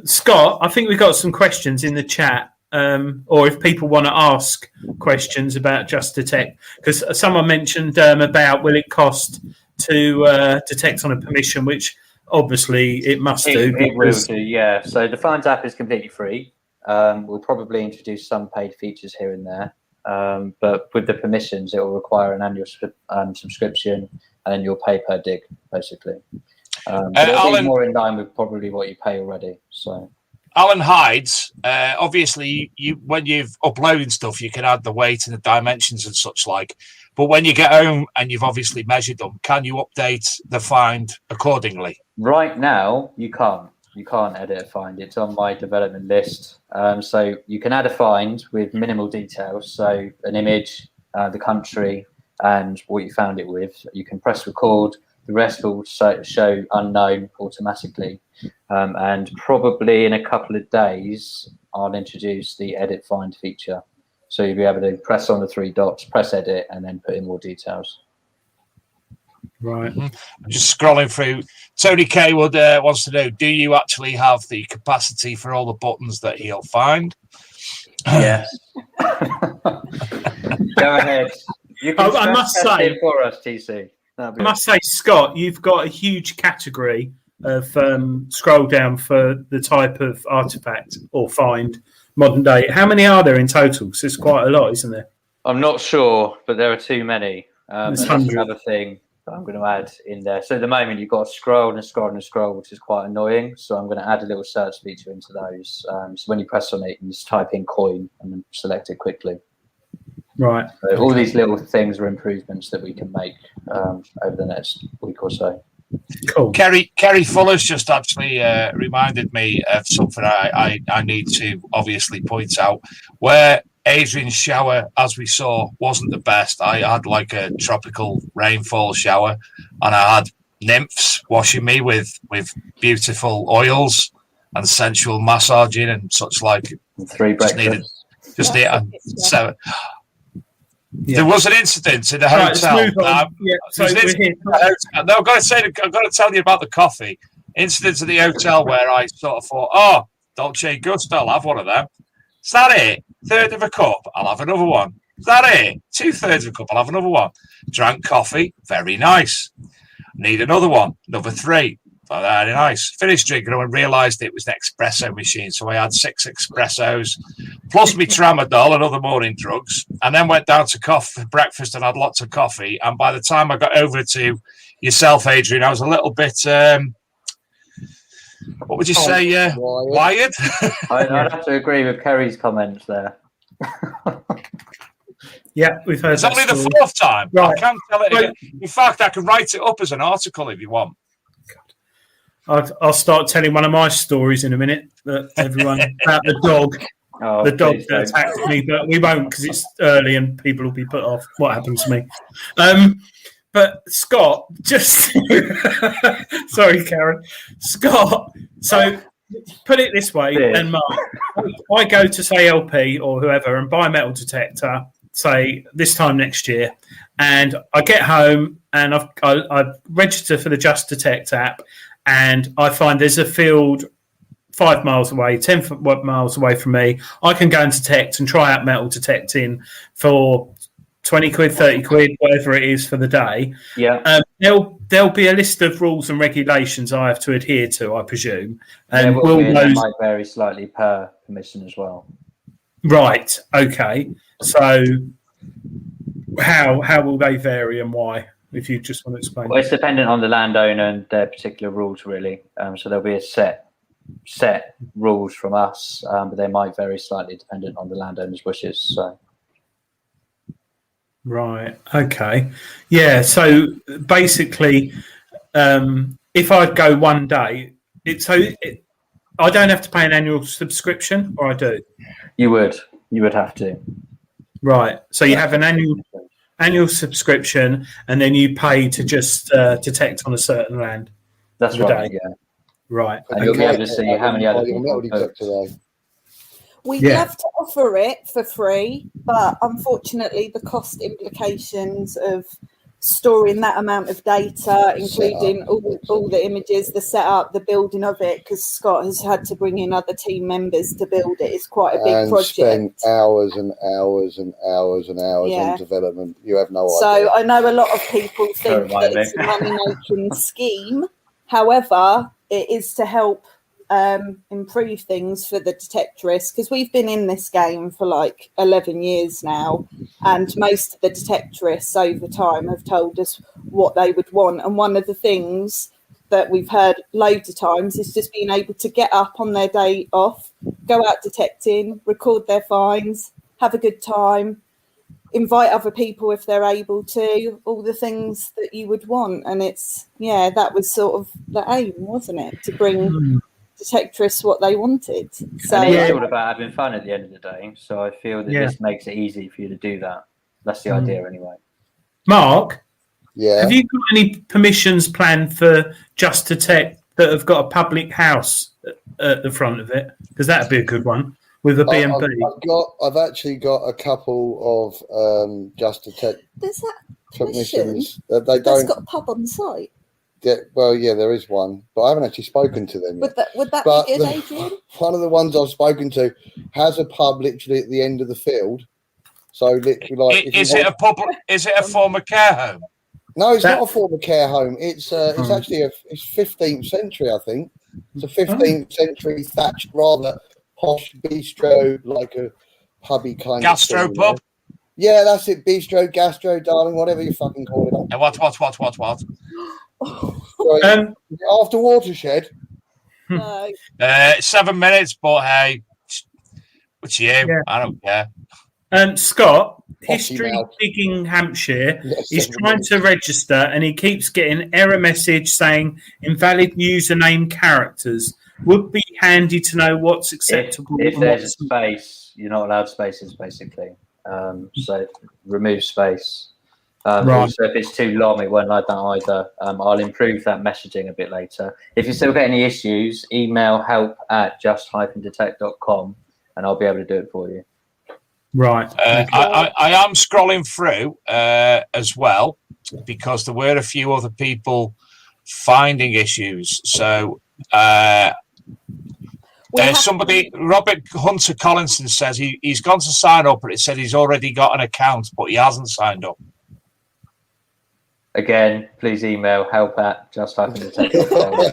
Scott, I think we've got some questions in the chat. Or if people want to ask questions about Just Detect, because someone mentioned about will it cost to detect on a permission, which obviously it must do. It will do, yeah. So the Finds app is completely free. We'll probably introduce some paid features here and there. But with the permissions, it will require an annual subscription, and then you'll pay per dig, basically. But it'll be more in line with probably what you pay already. So, Alan hides. Obviously, when you're uploading stuff, you can add the weight and the dimensions and such like. But when you get home and you've obviously measured them, can you update the find accordingly? Right now, you can't. You can't edit a find. It's on my development list. So you can add a find with minimal details. So an image, the country, and what you found it with. You can press record. The rest will show unknown automatically. And probably in a couple of days, I'll introduce the edit find feature. So you'll be able to press on the 3 dots, press edit, and then put in more details. Right. I'm just scrolling through. Tony K wants to know, do you actually have the capacity for all the buttons that he'll find? Yes. Go ahead. You can I must say it for us, TC. I must say, Scott, you've got a huge category of scroll down for the type of artifact or find modern day. How many are there in total? Because it's quite a lot, isn't there? I'm not sure, but there are too many. There's that's another thing that I'm going to add in there. So at the moment, you've got to scroll and scroll and scroll, which is quite annoying. So I'm going to add a little search feature into those. So when you press on it, you just type in coin and then select it quickly. Right. So all these little things are improvements that we can make over the next week or so. Cool. Kerry Fuller's just actually reminded me of something I need to obviously point out. Where Adrian's shower, as we saw, wasn't the best. I had like a tropical rainfall shower, and I had nymphs washing me with beautiful oils and sensual massaging and such like. And 3 breakfasts. So. Yeah. There was an incident in the hotel. No, I've got to tell you about the coffee. Incident in the hotel where I sort of thought, oh, Dolce Gusto, I'll have one of them. Is that it? 1/3 of a cup, I'll have another one. Is that it? 2/3 of a cup, I'll have another one. Drank coffee, very nice. Need another one, another 3. Very nice. Finished drinking and realised it was an espresso machine. So I had 6 espressos, plus me tramadol and other morning drugs, and then went down to coffee for breakfast and had lots of coffee. And by the time I got over to yourself, Adrian, I was a little bit, what would you say, wired? I'd have to agree with Kerry's comments there. Yeah, we've heard it's only the 4th time. Right. I can't tell it again. In fact, I can write it up as an article if you want. I'll start telling one of my stories in a minute. That everyone about the dog, the dog that attacked me, but we won't because it's early and people will be put off. What happened to me? But Scott, just sorry, Karen. Scott. So put it this way, and Mark, I go to say LP or whoever and buy a metal detector. Say this time next year, and I get home and I register for the Just Detect app. And I find there's a field 5 miles away, 10 miles away from me. I can go and detect and try out metal detecting for 20 quid, 30 quid, whatever it is for the day. Yeah. There'll be a list of rules and regulations I have to adhere to, I presume. And that might vary slightly per permission as well. Right. Okay. So how will they vary and why? If you just want to explain. Well, it's dependent on the landowner and their particular rules, really. So there'll be a set rules from us, but they might vary slightly dependent on the landowner's wishes. So. Right. Okay. Yeah. So basically, if I go one day, I don't have to pay an annual subscription, or I do. You would have to. Right. So you have an annual. annual subscription, and then you pay to just detect on a certain land. That's right. Yeah. Right. And you'll be able to see how many other people We'd love to offer it for free, but unfortunately, the cost implications of storing that amount of data, including all the images, the setup, the building of it, because Scott has had to bring in other team members to build it. It's quite a big project. Spend hours and hours and hours and hours on development. You have no idea. So I know a lot of people think that it's a money-making scheme. However, it is to help improve things for the detectorists, because we've been in this game for like 11 years now, and most of the detectorists over time have told us what they would want. And one of the things that we've heard loads of times is just being able to get up on their day off, go out detecting, record their finds, have a good time, invite other people if they're able to, all the things that you would want. And it's, that was sort of the aim, wasn't it? To bring detectorists what they wanted. So and it's all about having fun at the end of the day. So I feel that this makes it easy for you to do that. That's the idea anyway. Mark, have you got any permissions planned for Just Detect that have got a public house at the front of it? Because that'd be a good one with a B&B. I've actually got a couple of Just Detect permissions. They don't. That's got a pub on site. Yeah, well, there is one, but I haven't actually spoken to them yet. Would that be good, Adrian? One of the ones I've spoken to has a pub literally at the end of the field. So literally, like, is it a pub? Is it a former care home? No, it's not a former care home. It's actually it's 15th century, I think. It's a 15th century thatched, rather posh bistro, like a pubby kind gastro of pub. Yeah, that's it. Bistro, gastro, darling, whatever you fucking call it. And what? After Watershed. No. 7 minutes, but hey, what's you? Yeah. I don't care. Scott, History Digging Hampshire, he's trying to register and he keeps getting error message saying invalid username characters. Would be handy to know what's acceptable. If there's a space, you're not allowed spaces, basically. So remove space. Also, if it's too long, it won't like that either. I'll improve that messaging a bit later. If you still get any issues, email help@just-detect.com and I'll be able to do it for you. Right. I am scrolling through as well, because there were a few other people finding issues. So somebody, Robert Hunter Collinson, says he's gone to sign up, but it said he's already got an account, but he hasn't signed up. Again, please email help@just-detect.com.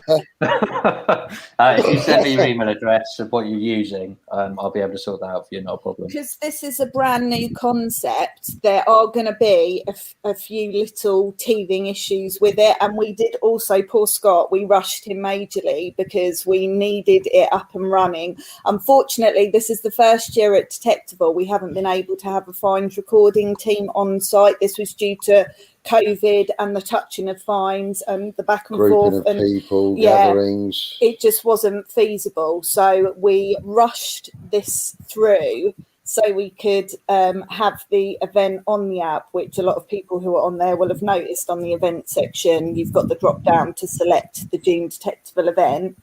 If you send me your email address of what you're using, I'll be able to sort that out for you, no problem. Because this is a brand new concept, there are going to be a few little teething issues with it. And we did also, poor Scott, we rushed him majorly because we needed it up and running. Unfortunately, this is the first year at Detectable. We haven't been able to have a finds recording team on site. This was due to COVID and the touching of fines and the back and forth and people, gatherings. It just wasn't feasible. So we rushed this through so we could have the event on the app, which a lot of people who are on there will have noticed. On the event section, you've got the drop down to select the June Detectable event,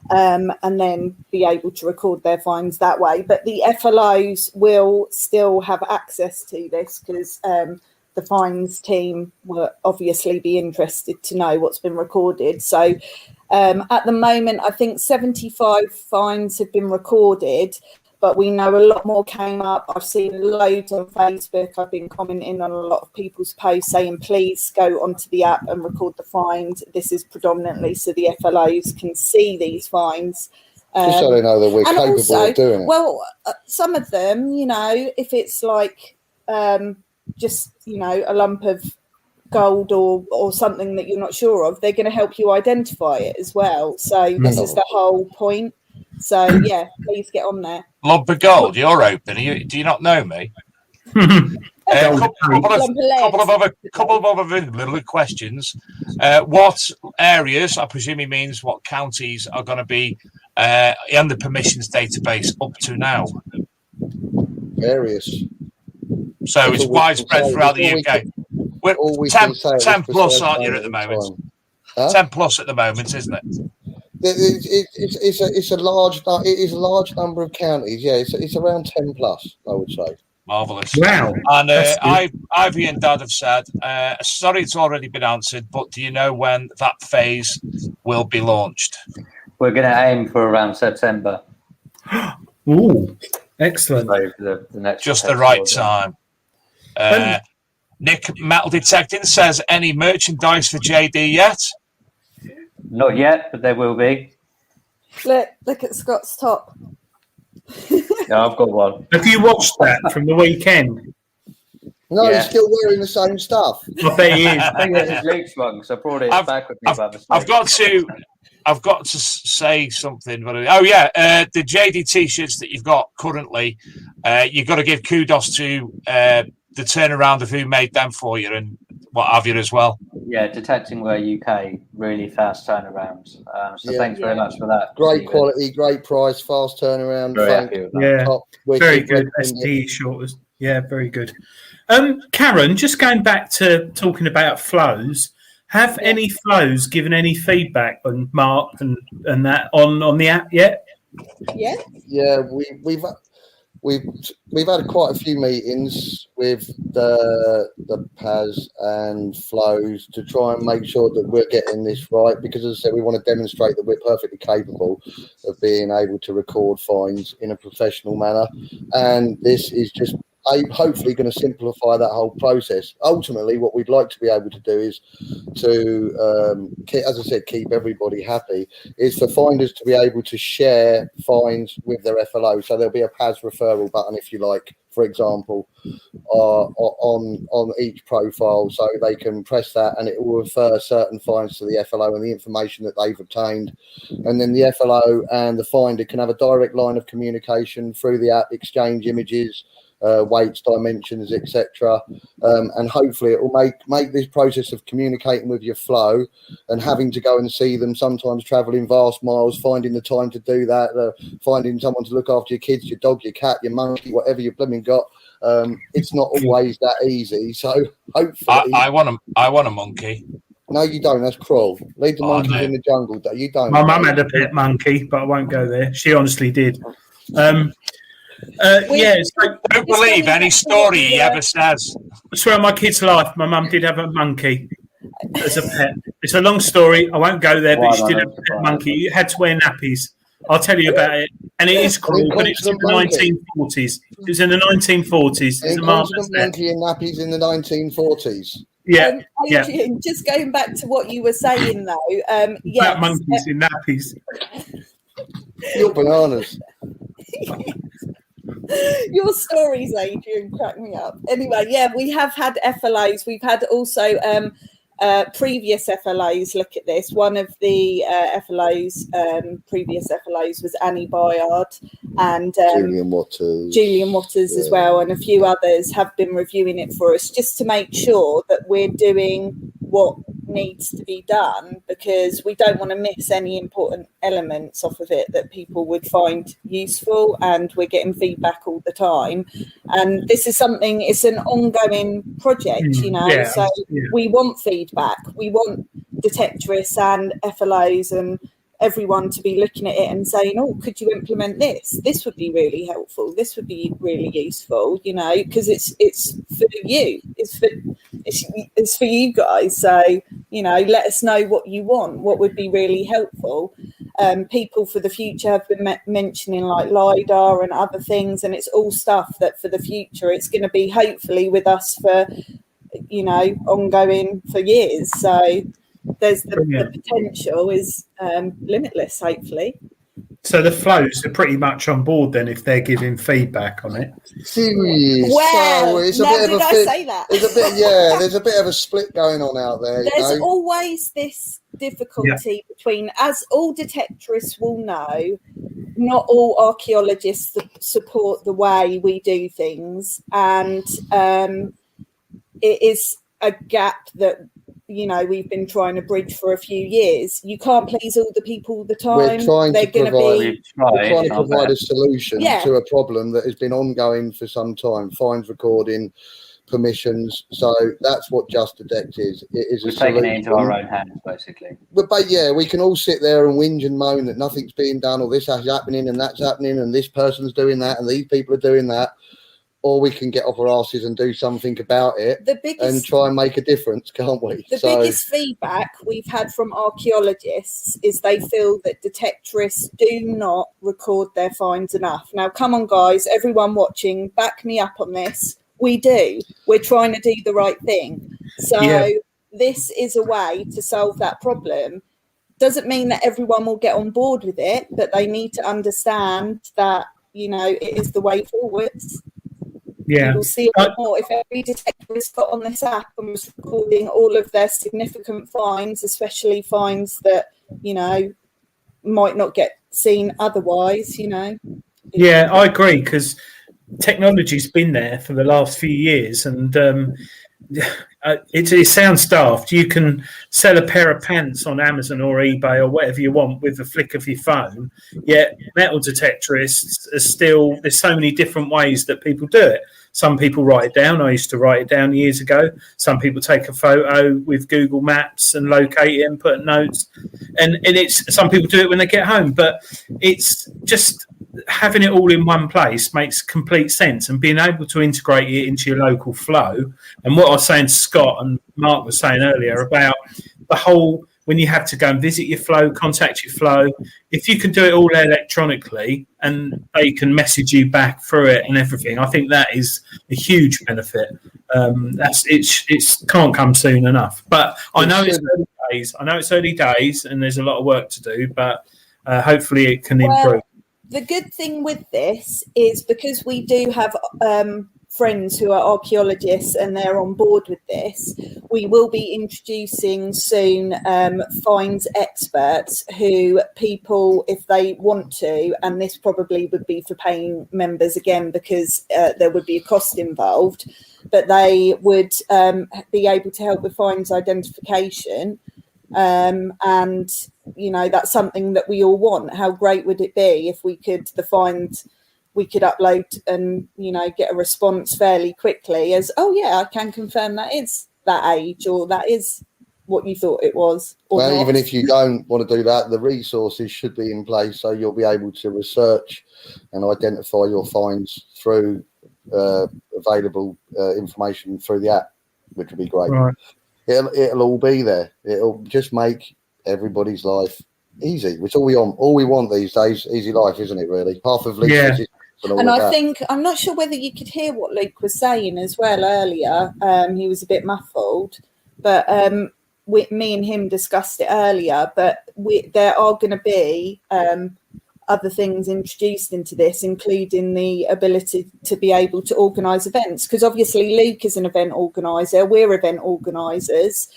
and then be able to record their finds that way. But the FLOs will still have access to this because the fines team will obviously be interested to know what's been recorded. So at the moment, I think 75 fines have been recorded, but we know a lot more came up. I've seen loads on Facebook. I've been commenting on a lot of people's posts saying, please go onto the app and record the fines. This is predominantly so the FLOs can see these fines. Just so they know that we're capable of doing it. Well, some of them, if it's like just, a lump of gold or something that you're not sure of, they're going to help you identify it as well. So this is the whole point. So, yeah, please get on there. Lump of gold, you're open. Do you not know me? Couple of other little questions. What areas, I presume he means what counties, are going to be in the permissions database up to now? Various. So it's widespread throughout the UK. We're 10 plus, aren't you, at the moment? Huh? 10 plus at the moment, isn't it? It's a large number of counties. Yeah, it's around 10 plus, I would say. Marvellous. Wow. And Ivy and Dad have said, sorry it's already been answered, but do you know when that phase will be launched? We're going to aim for around September. Ooh, excellent. So the next just the right time. Nick, Metal Detecting, says, any merchandise for JD yet? Not yet, but there will be. Look at Scott's top. Yeah, I've got one. Have you watched that from the weekend? No, he's still wearing the same stuff. I bet he is. I think that's his Luke's one, so I brought it back with me by mistake. I've got to say something. But the JD t-shirts that you've got currently, you've got to give kudos to the turnaround of who made them for you and what have you as well. Yeah, Detecting Wear UK, really fast turnarounds. So thanks very much for that. Great quality, great price, fast turnaround. Very good. ST shorters. Yeah, very good. Karen, just going back to talking about flows, have any flows given any feedback on Mark and that on the app yet? Yeah. Yeah, we've had quite a few meetings with the PAS and flows to try and make sure that we're getting this right, because as I said, we want to demonstrate that we're perfectly capable of being able to record fines in a professional manner, and this is just hopefully going to simplify that whole process. Ultimately, what we'd like to be able to do is to, as I said, keep everybody happy, is for finders to be able to share fines with their FLO. So there'll be a PAS referral button, if you like, for example, on each profile, so they can press that and it will refer certain fines to the FLO and the information that they've obtained. And then the FLO and the finder can have a direct line of communication through the app, exchange images, weights, dimensions, etc., and hopefully it will make this process of communicating with your flow and having to go and see them, sometimes traveling vast miles, finding the time to do that, finding someone to look after your kids, your dog, your cat, your monkey, whatever you've blooming got. It's not always that easy. So hopefully, I want a monkey. No, you don't. That's cruel. Leave the monkeys in the jungle. You don't. My mum had a pet monkey, but I won't go there. She honestly did. Don't believe any story he ever says. I swear on my kid's life, my mum did have a monkey as a pet. It's a long story. I won't go there, but she did have a pet monkey. You had to wear nappies. I'll tell you about it. And it is cruel, but it's in the 1940s. It was in the 1940s. It's a marvellous monkey in nappies in the 1940s. Yeah, Adrian, just going back to what you were saying, though. About monkeys in nappies. You're bananas. Your stories, Adrian, crack me up. Anyway, yeah, we have had FLOs. We've had also previous FLOs look at this. One of the previous FLOs was Annie Bayard and Julian Waters as well, and a few others have been reviewing it for us just to make sure that we're doing what needs to be done, because we don't want to miss any important elements off of it that people would find useful, and we're getting feedback all the time, and this is something, it's an ongoing project, we want feedback, we want detectorists and FLOs and everyone to be looking at it and saying, oh, could you implement this? This would be really helpful. This would be really useful, because it's for you. It's for you guys. So, let us know what you want, what would be really helpful. People for the future have been mentioning like LiDAR and other things, and it's all stuff that for the future, it's going to be hopefully with us for, ongoing for years. So there's the potential is limitless, hopefully. So the flows are pretty much on board then if they're giving feedback on it. Serious. Well, there's a bit of a split going on out there. There's always this difficulty between, as all detectorists will know, not all archaeologists support the way we do things, and it is a gap that we've been trying to bridge for a few years. You can't please all the people all the time. We're trying to provide provide a solution to a problem that has been ongoing for some time. Fines recording, permissions. So that's what Just Detect is. It is We're taking it into our own hands, basically. But yeah, we can all sit there and whinge and moan that nothing's being done, or this is happening and that's happening and this person's doing that and these people are doing that. Or we can get off our asses and do something about it and try and make a difference, can't we? The biggest feedback we've had from archaeologists is they feel that detectorists do not record their finds enough. Now, come on, guys, everyone watching, back me up on this. We do. We're trying to do the right thing. So this is a way to solve that problem. Doesn't mean that everyone will get on board with it, but they need to understand that, it is the way forwards. Yeah. We'll see a lot more if every detectorist got on this app and was recording all of their significant finds, especially finds that, might not get seen otherwise, Yeah, I agree, because technology's been there for the last few years, and it sounds daft. You can sell a pair of pants on Amazon or eBay or whatever you want with a flick of your phone, yet metal detectorists are still, there's so many different ways that people do it. Some people write it down. I used to write it down years ago. Some people take a photo with Google Maps and locate it and put notes. And it's, some people do it when they get home, but it's just having it all in one place makes complete sense, and being able to integrate it into your local flow. And what I was saying to Scott and Mark was saying earlier about the whole, when you have to go and visit your flow, contact your flow, if you can do it all electronically and they can message you back through it and everything, I think that is a huge benefit. It's can't come soon enough. But I know it's early days. I know it's early days and there's a lot of work to do, but hopefully it can improve. The good thing with this is because we do have friends who are archaeologists and they're on board with this, we will be introducing soon finds experts who people, if they want to, and this probably would be for paying members again because there would be a cost involved, but they would be able to help with finds identification. And that's something that we all want. How great would it be if we could upload and get a response fairly quickly as, oh yeah, I can confirm that is that age, or that is what you thought it was. Well, not. Even if you don't want to do that, the resources should be in place so you'll be able to research and identify your finds through available information through the app, which would be great. Right. It'll all be there. It'll just make everybody's life easy, which all we want these days. Easy life, isn't it? Really, half of Luke's and I think I'm not sure whether you could hear what Luke was saying as well earlier. He was a bit muffled, but me and him discussed it earlier. But there are going to be other things introduced into this, including the ability to be able to organise events. Because obviously Luke is an event organiser, we're event organisers.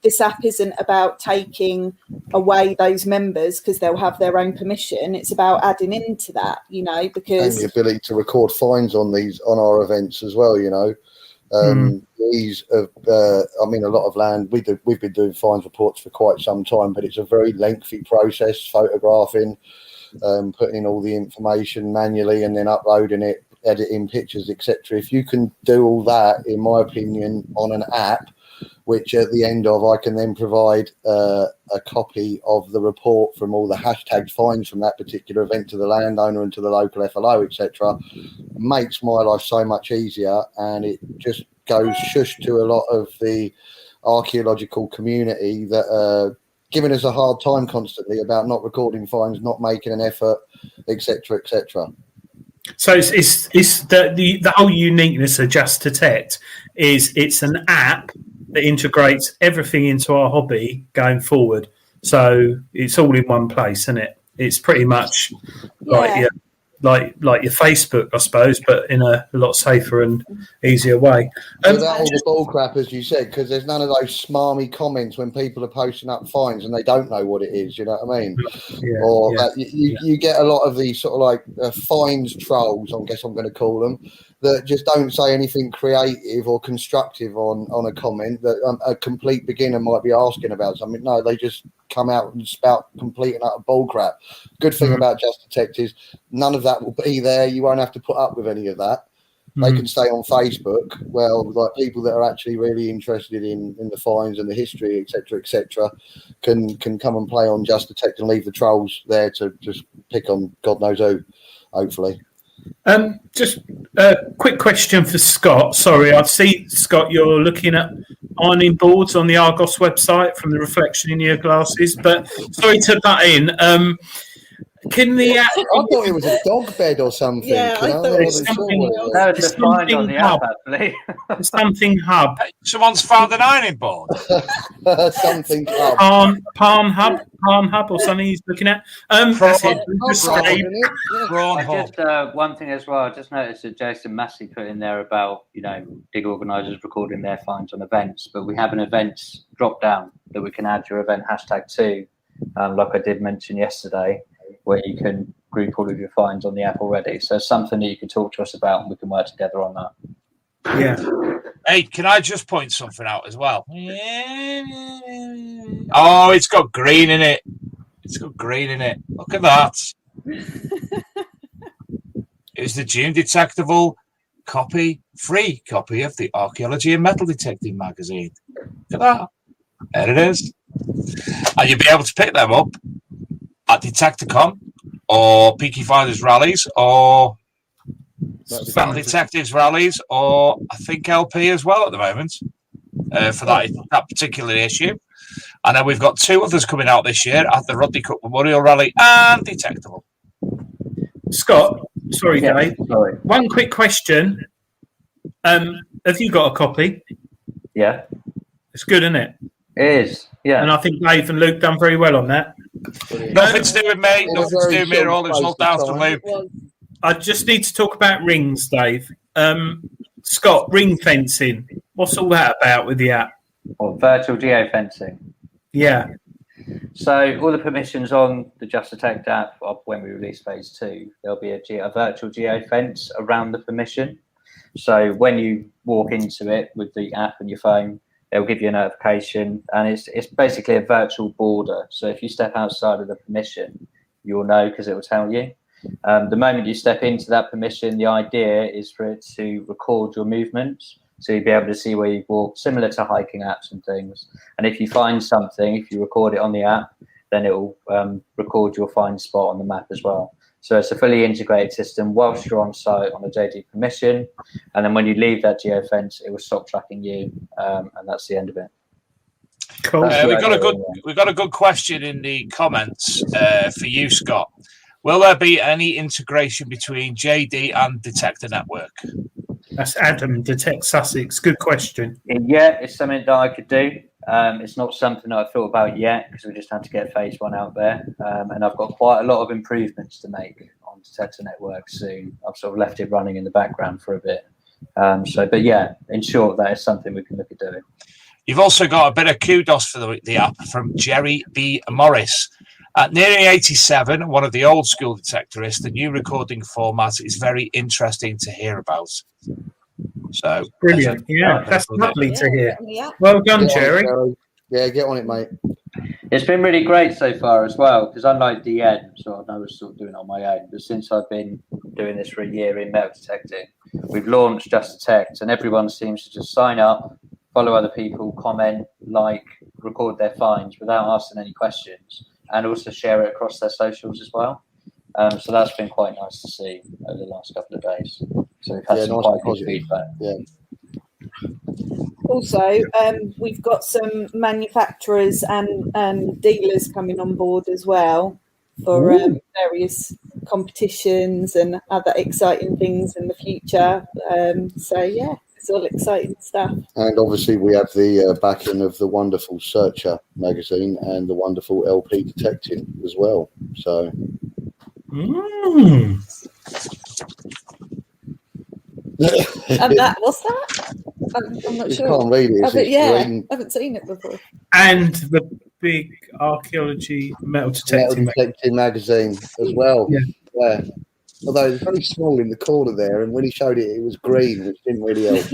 This app isn't about taking away those members because they'll have their own permission. It's about adding into that, because... And the ability to record fines on our events as well, These, a lot of land, we've been doing fines reports for quite some time, but it's a very lengthy process, photographing, putting in all the information manually and then uploading it, editing pictures, etc. If you can do all that, in my opinion, on an app, which at the end of I can then provide a copy of the report from all the hashtagged fines from that particular event to the landowner and to the local FLO, etc., makes my life so much easier, and it just goes shush to a lot of the archaeological community that are giving us a hard time constantly about not recording fines, not making an effort, etc., etc. So it's the whole uniqueness of Just Detect is it's an app that integrates everything into our hobby going forward. So it's all in one place, isn't it? It's pretty much like your Facebook, I suppose, but in a lot safer and easier way. Without all the bull crap, as you said, because there's none of those smarmy comments when people are posting up fines and they don't know what it is, you know what I mean? You get a lot of these sort of like fines trolls, I guess I'm going to call them, that just don't say anything creative or constructive on a comment that a complete beginner might be asking about something. No, they just come out and spout complete and utter bull crap. Good thing about Just Detect is none of that will be there. You won't have to put up with any of that. They can stay on Facebook. Well, like people that are actually really interested in the finds and the history, etc., can come and play on Just Detect and leave the trolls there to just pick on God knows who, hopefully. Just a quick question for Scott. Sorry, I see, Scott, you're looking at ironing boards on the Argos website from the reflection in your glasses. But sorry to butt in. Can the app... I thought it was a dog bed or something. Yeah, I thought it was something. No, it's defined on the app, actually. Something hub. Someone's found an ironing board. Something hub. Palm hub or something he's looking at. That's it. Just one thing as well. I just noticed that Jason Massey put in there about, dig organisers recording their finds on events, but we have an events drop down that we can add your event hashtag to, like I did mention yesterday, where you can group all of your finds on the app already. So it's something that you can talk to us about and we can work together on that. Yeah. Hey, can I just point something out as well? Oh, it's got green in it. Look at that. It's the June Detectable free copy of the Archaeology and Metal Detecting magazine. Look at that. There it is. And you'll be able to pick them up at Detecticon or Peaky Finders rallies or Metal Detectives rallies or I think LP as well at the moment for that particular issue. And then we've got 2 others coming out this year at the Rodney Cup Memorial Rally and Detectable. Scott, sorry, Yeah, Dave. sorry. One quick question. Have you got a copy? Yeah. It's good, isn't it? It is, yeah. And I think Dave and Luke done very well on that. Nothing to do with me. Nothing to do with me at all. It's all down to Luke. I just need to talk about rings, Dave. Scott, ring fencing. What's all that about with the app? Or virtual geofencing. Yeah. So all the permissions on the Just Detect app, when we release phase 2, there'll be a virtual geofence around the permission. So when you walk into it with the app and your phone, they'll give you a notification, and it's basically a virtual border. So if you step outside of the permission, you'll know because it will tell you. The moment you step into that permission, the idea is for it to record your movements. So you'll be able to see where you've walked, similar to hiking apps and things. And if you find something, if you record it on the app, then it will record your find spot on the map as well. So it's a fully integrated system whilst you're on site on a JD permission. And then when you leave that geofence, it will stop tracking you. And that's the end of it. Cool. We've got a good question in the comments for you, Scott. Will there be any integration between JD and Detector Network? That's Adam, Detect Sussex. Good question. Yeah, it's something that I could do. It's not something that I've thought about yet because we just had to get phase 1 out there. And I've got quite a lot of improvements to make on Detector Network soon. I've sort of left it running in the background for a bit. But yeah, in short, that is something we can look at doing. You've also got a bit of kudos for the app from Jerry B. Morris. At nearly 87, one of the old school detectorists, the new recording format is very interesting to hear about. So brilliant. Yeah, that's lovely to hear. Yeah. Well done, Jerry. Yeah, get on it, mate. It's been really great so far as well, because unlike DN, so I was sort of doing it on my own, but since I've been doing this for a year in metal detecting, we've launched Just Detect, and everyone seems to just sign up, follow other people, comment, like, record their finds without asking any questions, and also share it across their socials as well. So that's been quite nice to see over the last couple of days. So we've had some quite good feedback. Yeah. Also, we've got some manufacturers and dealers coming on board as well for various competitions and other exciting things in the future. So yeah, it's all exciting stuff. And obviously we have the backing of the wonderful Searcher magazine and the wonderful LP Detecting as well. So And that, what's that? I'm not sure. You can't read it. I haven't seen it before. And the big archaeology metal detecting magazine as well. Yeah. Although it was very small in the corner there, and when he showed it, it was green, which didn't really help.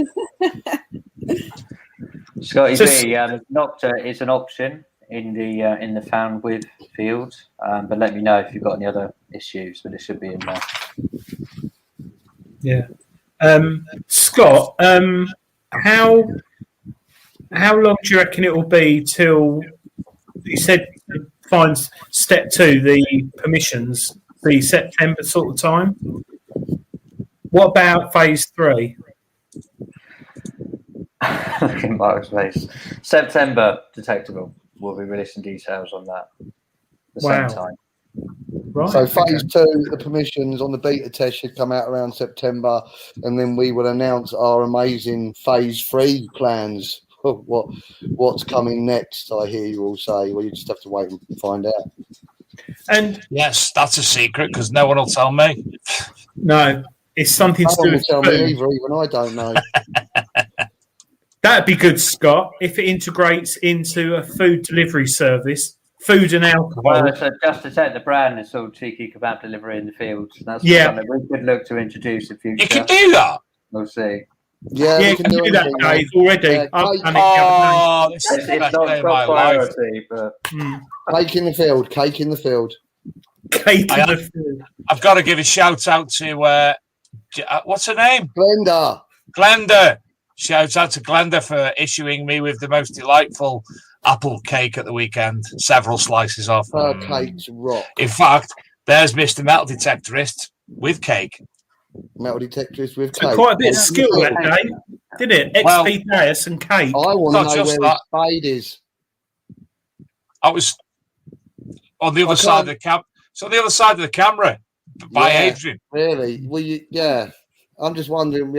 Scotty B, Nocta is an option in the found with field, but let me know if you've got any other issues. But it should be in there. Yeah. Scott, how long do you reckon it will be till you said finds step 2, the permissions, the September sort of time? What about phase 3? Look in Mark's face. September detectable. We'll be releasing details on that at the same time. Right. So phase 2, the permissions on the beta test should come out around September, and then we will announce our amazing phase 3 plans. What's coming next? I hear you all say. Well, you just have to wait and find out. And yes, that's a secret because no one will tell me. No, it's something to do with tell food. me either. Even I don't know. That'd be good, Scott, if it integrates into a food delivery service, food and alcohol. Well, so Just Detect the brand is sort of cheeky kebab delivery in the field. That's something we could look to introduce in future. You can do that. We'll see. Yeah, you can do that, Dave, already. Yeah, this is the best day of my priority, life. But cake in the field. Cake in the field. I've got to give a shout out to what's her name? Glenda. Shout out to Glenda for issuing me with the most delightful apple cake at the weekend. Several slices off. Her cakes rock. In fact, there's Mr. Metal Detectorist with cake. Metal Detectorist with so cake. quite a bit of skill that day, didn't it? XP Deus and cake. I want to know where his spade is. I was on the other side of the camp. So the other side of the camera by Adrian. Really? Well, yeah. I'm just wondering,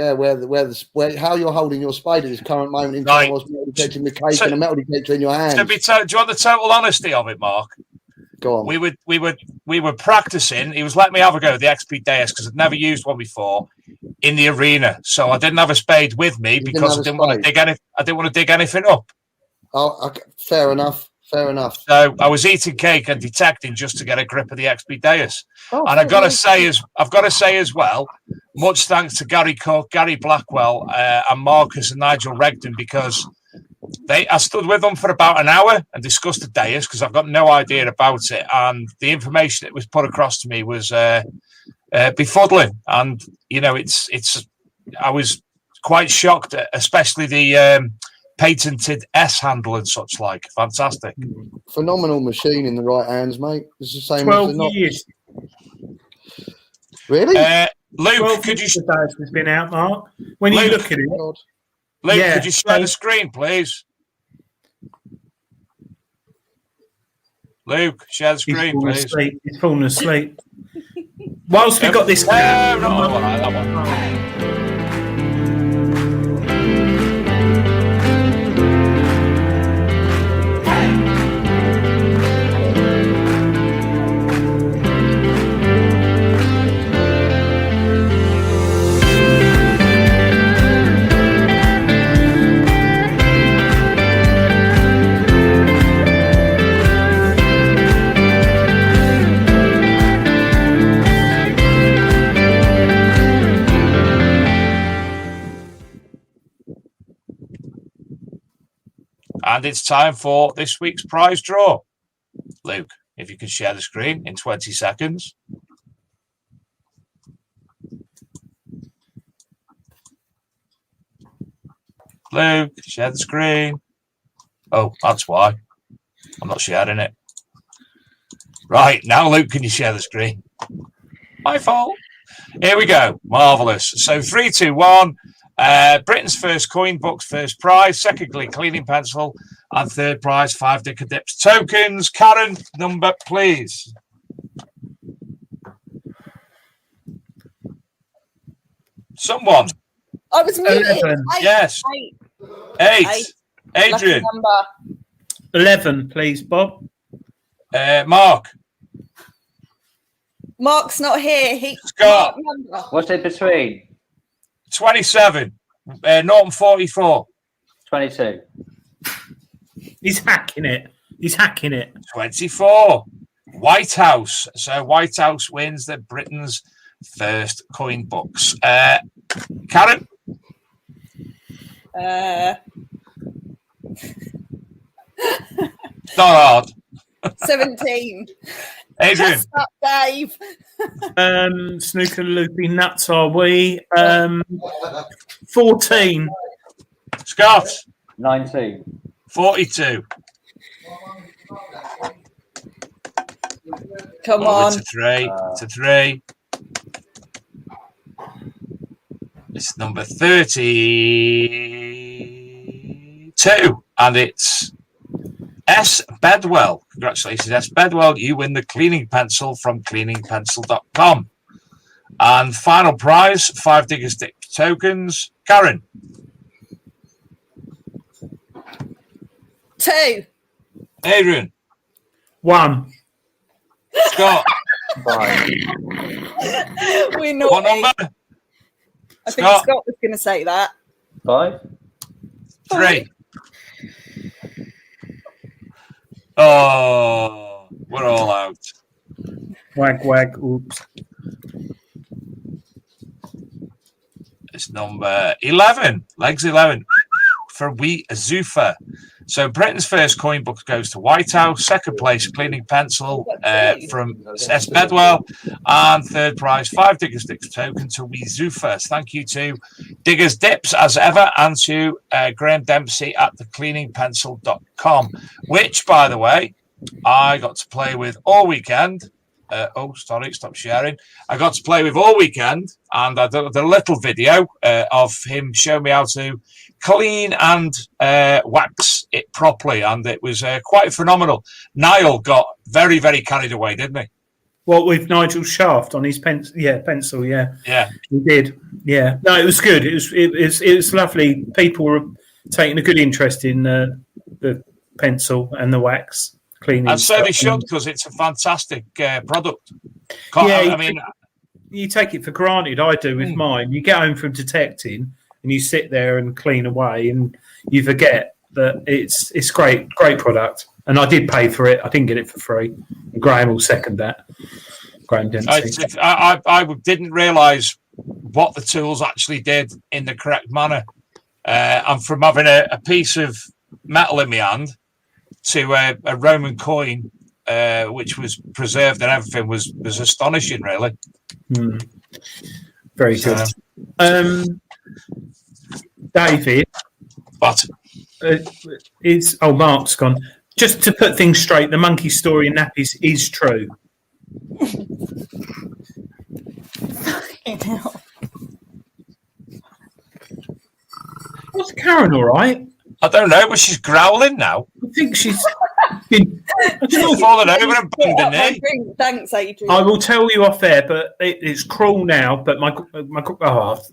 how you're holding your spade at this current moment in time. Was metal detecting the cake and a metal detector in your hands. Do you want the total honesty of it, Mark? Go on. We were practicing. He was letting me have a go at the XP Deus because I'd never used one before in the arena, so I didn't have a spade with me because I didn't want to dig anything up. Oh, okay. Fair enough. So I was eating cake and detecting just to get a grip of the XP Deus. And I've got to say as well, much thanks to Gary Cook, Gary Blackwell, and Marcus and Nigel Regden, because I stood with them for about an hour and discussed the Deus because I've got no idea about it, and the information that was put across to me was befuddling. And I was quite shocked, especially the patented S handle and such like. Fantastic. Phenomenal machine in the right hands, mate. It's the same 12 as the years. Really? Luke, could you... has been out, Mark. When you look at it... Luke, could you share the screen, please? Luke, share the screen, please. He's fallen asleep. Whilst we got this... that one. And it's time for this week's prize draw. Luke, if you can share the screen in 20 seconds. Luke, share the screen. Oh, that's why. I'm not sharing it. Right, now, Luke, can you share the screen? My fault. Here we go. Marvellous. So 3, 2, 1. Britain's first coin book's first prize, secondly cleaning pencil, and third prize 5 Dicker Dips tokens. Karen, number please. Someone. I was muted. 11. Yes. 8. Adrian. 11, please, Bob. Mark. Mark's not here. Scott. What's it between? 27. Norton 44. 22. He's hacking it. 24. White House. So White House wins the Britain's first coin box. Karen? It's not hard. 17. Adrian? Just up, Dave. Snooker loopy nuts are we? 14. Scott? 19. 42. Come on. To three. It's number 32. And it's S. Bedwell. Congratulations, S. Bedwell. You win the cleaning pencil from cleaningpencil.com. And final prize, 5 Digger Stick tokens. Karen? 2. Adrian? 1. Scott? 5. We're not. What number? I think Scott was going to say that. 5. 3. Oh, we're all out. Wag. Oops. It's number 11. Legs 11 for Wee Azufa. So Britain's first coin book goes to Whitehouse. Second place, cleaning pencil from S. Bedwell. And third prize, 5 Digger Sticks token to Wee Azufa. Thank you to Diggers Dips as ever, and to Graham Dempsey at thecleaningpencil.com, which, by the way, I got to play with all weekend. Stop sharing. I got to play with all weekend, and I did a little video of him showing me how to clean and wax it properly, and it was quite phenomenal. Niall got very, very carried away, didn't he? What, with Nigel's shaft on his pencil? Yeah, pencil. Yeah, he did. Yeah, no, it was good. It was lovely. People were taking a good interest in the pencil and the wax cleaning, and so they should, because it's a fantastic product. You take it for granted. I do with mine. You get home from detecting, and you sit there and clean away, and you forget that it's great product. And I did pay for it. I didn't get it for free. And Graham will second that. Graham Dempsey. I didn't realise what the tools actually did in the correct manner. And from having a piece of metal in my hand to a Roman coin, which was preserved and everything, was astonishing, really. Very good. David. What? Mark's gone. Just to put things straight, the monkey story in nappies is true. What's Karen all right? I don't know, but she's growling now. I think she's been fallen over and banged her knee. Thanks, Adrian. I will tell you off air, but it's cruel now. But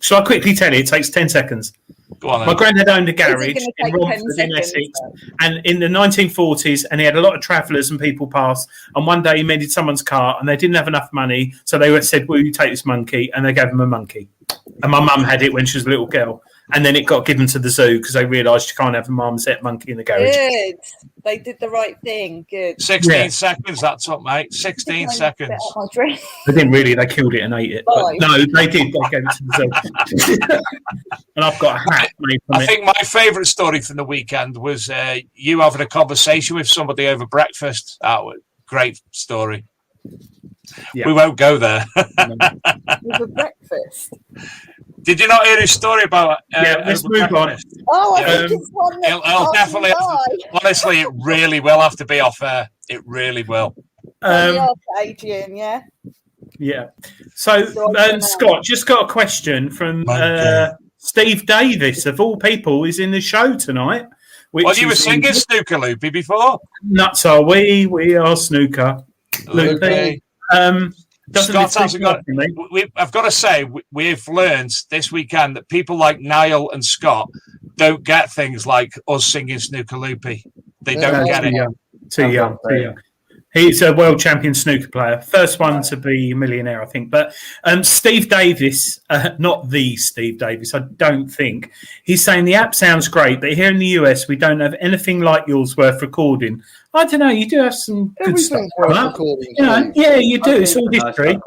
shall I quickly tell you? It takes 10 seconds. Go on, then. My granddad owned a garage in Romford in Essex, and in the 1940s, and he had a lot of travellers and people pass. And one day he mended someone's car, and they didn't have enough money, so they said, "Will you take this monkey?" And they gave him a monkey. And my mum had it when she was a little girl. And then it got given to the zoo because they realised you can't have a marmoset monkey in the garage. Good. They did the right thing. Good. 16 seconds, that's up, mate. 16 seconds. They didn't really. They killed it and ate it. But no, they did. They gave it to the zoo. And I've got a hat made from it. I think my favourite story from the weekend was you having a conversation with somebody over breakfast. That was a great story. Yeah. We won't go there. Over breakfast? Did you not hear his story about? Let's move on. Oh, I think it's one that it'll definitely. Honestly, it really will have to be off air. It really will. Adrian, yeah. Yeah. So, Scott, just got a question from Steve Davis, of all people, is in the show tonight. Well, you were singing Snooker Loopy before. Nuts are we? We are Snooker Loopy. Scott hasn't got. I've got to say, we've learned this weekend that people like Niall and Scott don't get things like us singing Snooker Loopy. They don't get it. Too young. He's a world champion snooker player. First one to be a millionaire, I think. But Steve Davis, not the Steve Davis, I don't think. He's saying the app sounds great, but here in the US, we don't have anything like yours worth recording. I don't know. You do have some good stuff. Yeah, you do. It's all history.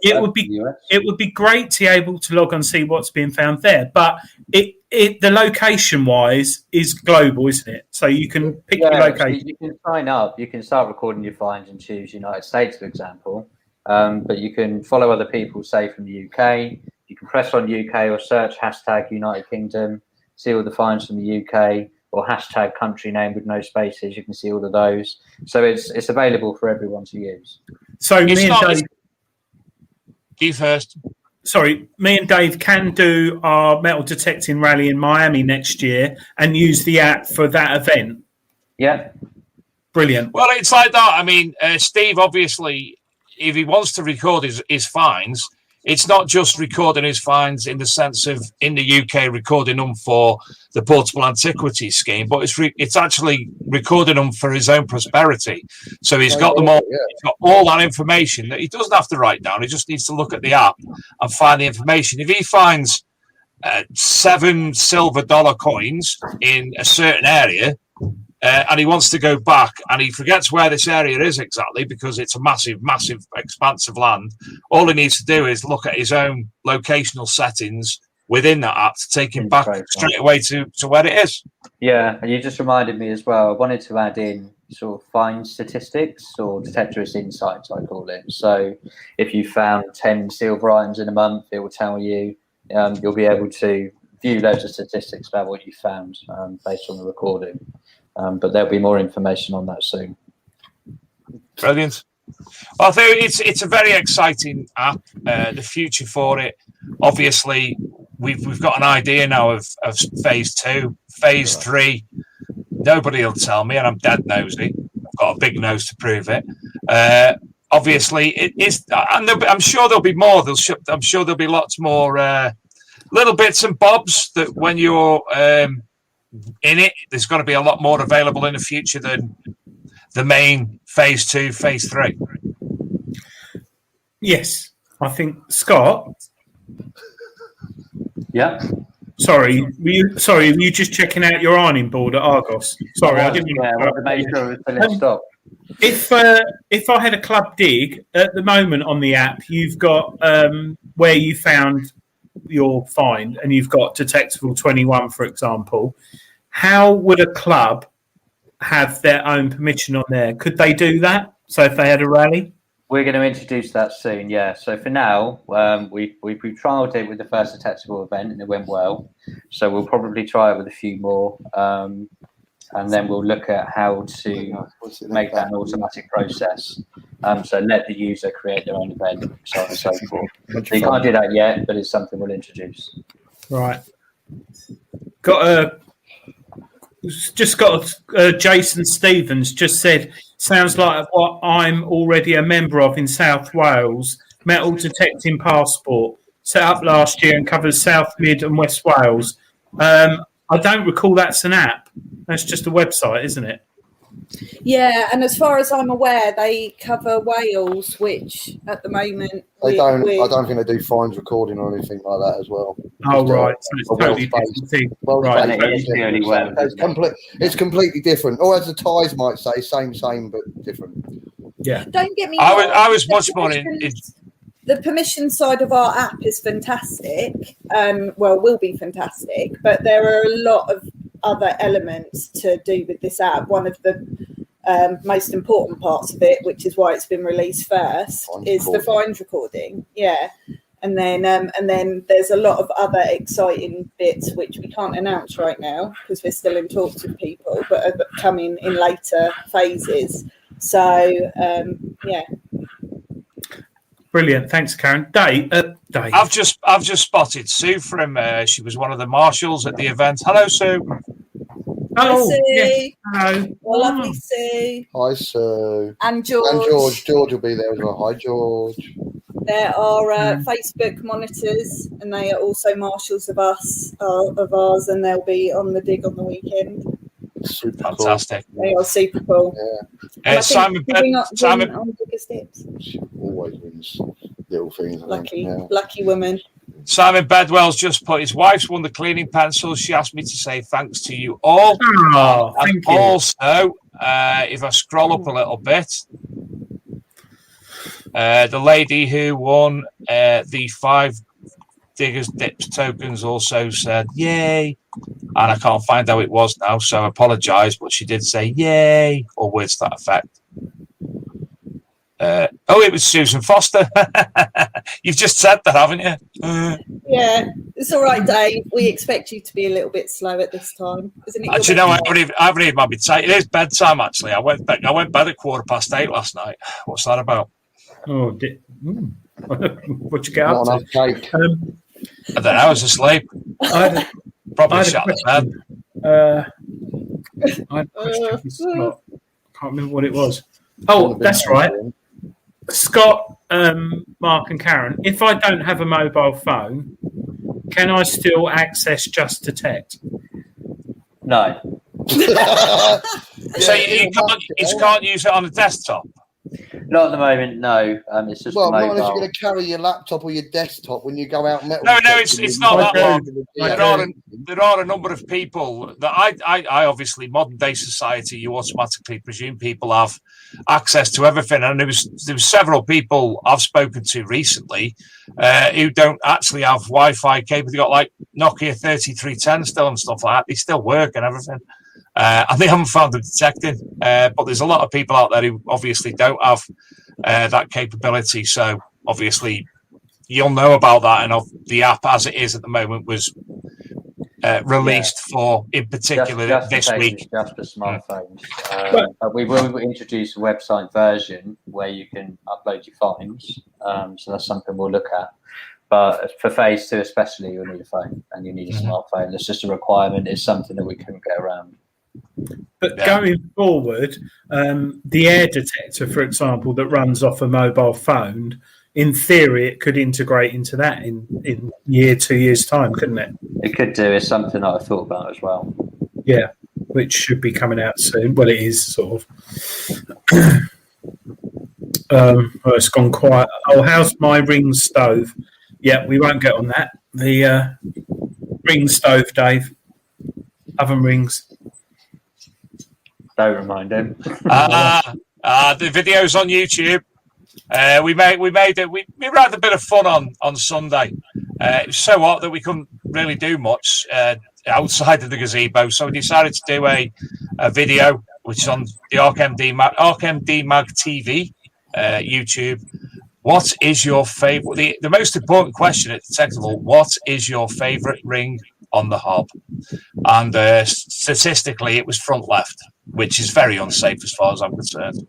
It would be great to be able to log on and see what's being found there. But the location wise is global, isn't it? So you can pick your location. You can sign up. You can start recording your finds and choose United States, for example. But you can follow other people, say from the UK. You can press on UK or search hashtag United Kingdom, see all the finds from the UK, or hashtag country name with no spaces. You can see all of those. So it's available for everyone to use. So me and Dave, you first. Sorry, me and Dave can do our metal detecting rally in Miami next year and use the app for that event. Yeah. Brilliant. Well, it's like that. I mean, Steve, obviously, if he wants to record his finds, it's not just recording his finds in the sense of in the UK recording them for the Portable Antiquities scheme, but it's actually recording them for his own prosperity. So he's got them all. He's got all that information that he doesn't have to write down. He just needs to look at the app and find the information. If he finds 7 silver dollar coins in a certain area, and he wants to go back and he forgets where this area is exactly because it's a massive, massive, expansive land. All he needs to do is look at his own locational settings within that app to take him back straight away to where it is. Yeah, and you just reminded me as well. I wanted to add in sort of find statistics or detectorist insights, I call it. So if you found 10 silver items in a month, it will tell you. You'll be able to view loads of statistics about what you found based on the recording. But there'll be more information on that soon. Brilliant. Well, I think it's a very exciting app. The future for it, obviously, we've got an idea now of phase 2, phase 3. Nobody will tell me, and I'm dead nosy. I've got a big nose to prove it. Obviously, it is, and I'm sure there'll be more. I'm sure there'll be lots more little bits and bobs that when you're in it, there's going to be a lot more available in the future than the main phase 2, phase 3. Yes, I think Scott. Yeah. Sorry, were you just checking out your ironing board at Argos? Sorry, I didn't. Yeah, I want to make sure it's finished up. If I had a club dig at the moment on the app, you've got where you found your find, and you've got detectable 21, for example. How would a club have their own permission on there? Could they do that? So if they had a rally? We're going to introduce that soon, yeah. So for now, we trialled it with the first detectable event and it went well. So we'll probably try it with a few more. And then we'll look at how to make that an automatic process. So let the user create their own event, so on and so forth. So you can't do that yet, but it's something we'll introduce. Right. Jason Stevens just said, sounds like what I'm already a member of in South Wales, metal detecting passport, set up last year and covers South, Mid and West Wales. I don't recall that's an app. That's just a website, isn't it? Yeah, and as far as I'm aware, they cover Wales, which at the moment I don't think they do fines recording or anything like that as well. Oh, right. So it's totally different thing. Right. It's completely different. Or as the Thais might say, same, but different. Yeah. Don't get me wrong. I was much more in. The permission side of our app is fantastic. Will be fantastic, but there are a lot of other elements to do with this app. One of the most important parts of it, which is why it's been released first, is the fines recording. Yeah, and then there's a lot of other exciting bits which we can't announce right now because we're still in talks with people, but are coming in later phases. So yeah. Brilliant, thanks, Karen. Dave. I've just spotted Sue from. She was one of the marshals at the event. Hello, Sue. Oh, Sue. yes. Hello. Well, lovely Sue. Hi, Sue. And George. George will be there as well. Hi, George. There are Facebook monitors, and they are also marshals of ours, and they'll be on the dig on the weekend. Super Fantastic. Cool. They are super cool. Yeah. Simon She always wins little things. Lucky woman. Simon Bedwell's just put his wife's won the cleaning pencil. She asked me to say thanks to you all. Oh, thank you. Also, if I scroll up a little bit, the lady who won the 5 Diggers Dips tokens also said yay, and I can't find how it was now, so I apologise, but she did say yay, or words to that effect. It was Susan Foster. You've just said that, haven't you? Yeah, it's all right, Dave. We expect you to be a little bit slow at this time, isn't it? Do you know, I haven't even had my tea. It is bedtime, actually. I went bed at 8:15 last night. What's that about? Oh, what you get up Not to? enough cake. I don't know. I was asleep. Probably shut the bed. I had a question for Scott. I can't remember what it was. Oh, that's right. Scott, Mark and Karen, if I don't have a mobile phone, can I still access Just Detect? No. So you can't use it on a desktop? Not at the moment, no. It's just Well, mobile. not unless you're going to carry your laptop or your desktop when you go out metal. No, it's not that long. There are a number of people that I obviously, modern day society, you automatically presume people have access to everything, and there was several people I've spoken to recently who don't actually have Wi-Fi capable. They got like Nokia 3310 still and stuff like that. They still work and everything. And they haven't found them detecting, but there's a lot of people out there who obviously don't have that capability. So obviously, you'll know about that, and the app as it is at the moment was released for, in particular, just this week. Just for smartphones. But we will introduce a website version where you can upload your finds. So that's something we'll look at. But for phase 2 especially, you'll need a phone and you need a smartphone. It's just a requirement. It's something that we couldn't get around. But going forward, the air detector, for example, that runs off a mobile phone, in theory, it could integrate into that in 2 years' time, couldn't it? It could do. It's something that I thought about as well. Yeah, which should be coming out soon. Well, it is sort of. It's gone quiet. Oh, how's my ring stove? Yeah, we won't get on that. The ring stove, Dave. Oven rings. Don't remind him. The video's on YouTube. We had a bit of fun on Sunday. It was so hot that we couldn't really do much outside of the gazebo, so we decided to do a video, which is on the ArkMD Mag TV YouTube. What is your favourite? The most important question at Detectable: what is your favourite ring on the hob? And statistically, it was front left, which is very unsafe as far as I'm concerned.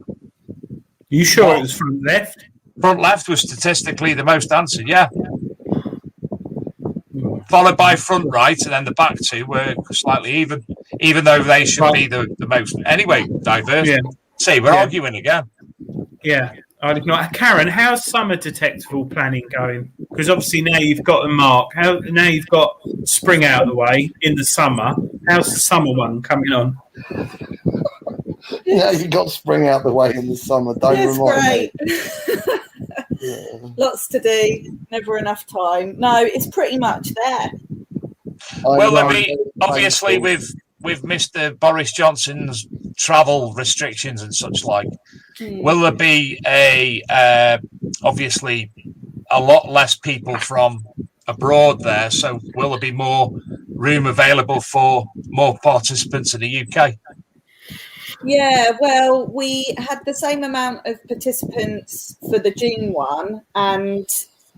You sure it was front left? Front left was statistically the most answered, yeah. Followed by front right, and then the back two were slightly even though they should be the most. Anyway, diverse. Yeah. See, we're arguing again. Yeah. Karen, how's summer detectable planning going? Because obviously now you've got a mark. Now you've got spring out of the way in the summer. How's the summer one coming on? Yeah, you got spring out the way in the summer. Don't remind me. Lots to do, never enough time. No, it's pretty much there. Well, obviously with Mr. Boris Johnson's travel restrictions and such like, will there be obviously a lot less people from abroad there? So will there be more room available for more participants in the UK? Yeah, well, we had the same amount of participants for the June one, and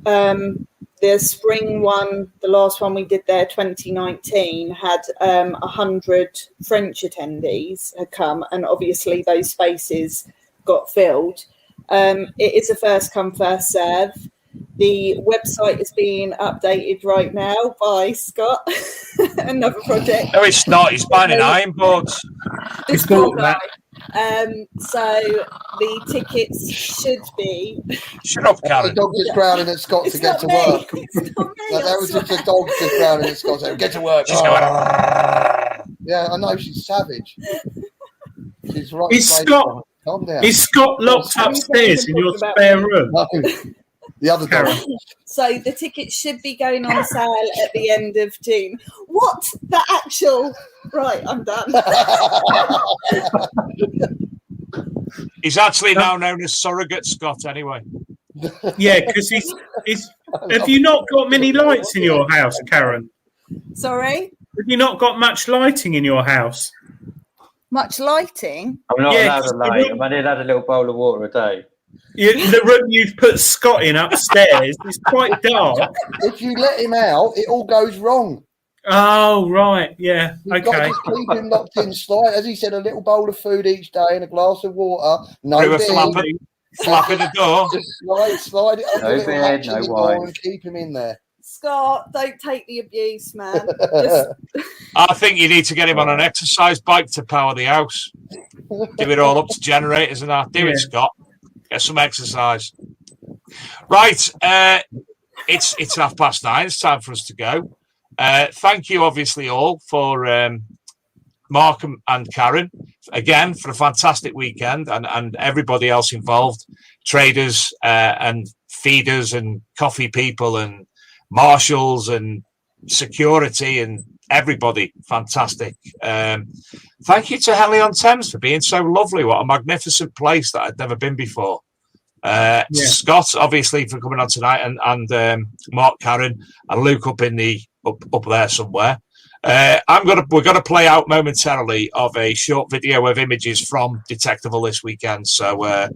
the spring one, the last one we did there, 2019, had 100 French attendees had come, and obviously those spaces got filled. It is a first come, first serve. The website is being updated right now by Scott. Another project. No, it's not. He's buying an iron boards. It's bought that. So the tickets should be. Shut up, Karen. The dog just growling at Scott to get to work. It's not me. That was just a dog just growling at Scott. Get to work. Yeah, I know she's savage. She's right. Is Scott locked upstairs in your spare room? No, the other dog. So the tickets should be going on sale at the end of June. What the actual? Right, I'm done. He's actually now known as Surrogate Scott anyway. Yeah, because he's. Have you not got many lights in your house, Karen? Sorry? Have you not got much lighting in your house? Much lighting? I'm not allowed a light. I did have a little bowl of water a day. The room you've put Scott in upstairs is quite dark. If you let him out, it all goes wrong. Oh, right. Yeah. You've got to just keep him locked in. Slide, as he said, a little bowl of food each day and a glass of water. No bed. Flapping the door. Just slide it under No bed, no wine. and keep him in there. Scott, don't take the abuse, man. I think you need to get him on an exercise bike to power the house. Do it all up to generators and that. Do it, Scott. Get some exercise. Right. It's 9:30. It's time for us to go. Thank you, obviously, all for Mark and Karen again for a fantastic weekend, and everybody else involved, traders and feeders and coffee people and marshals and security and everybody. Fantastic. Thank you to Henley-on-Thames for being so lovely. What a magnificent place that I'd never been before. Scott, obviously, for coming on tonight, and Mark, Karen, and Luke up there somewhere. We're gonna play out momentarily of a short video of images from Detectival this weekend, so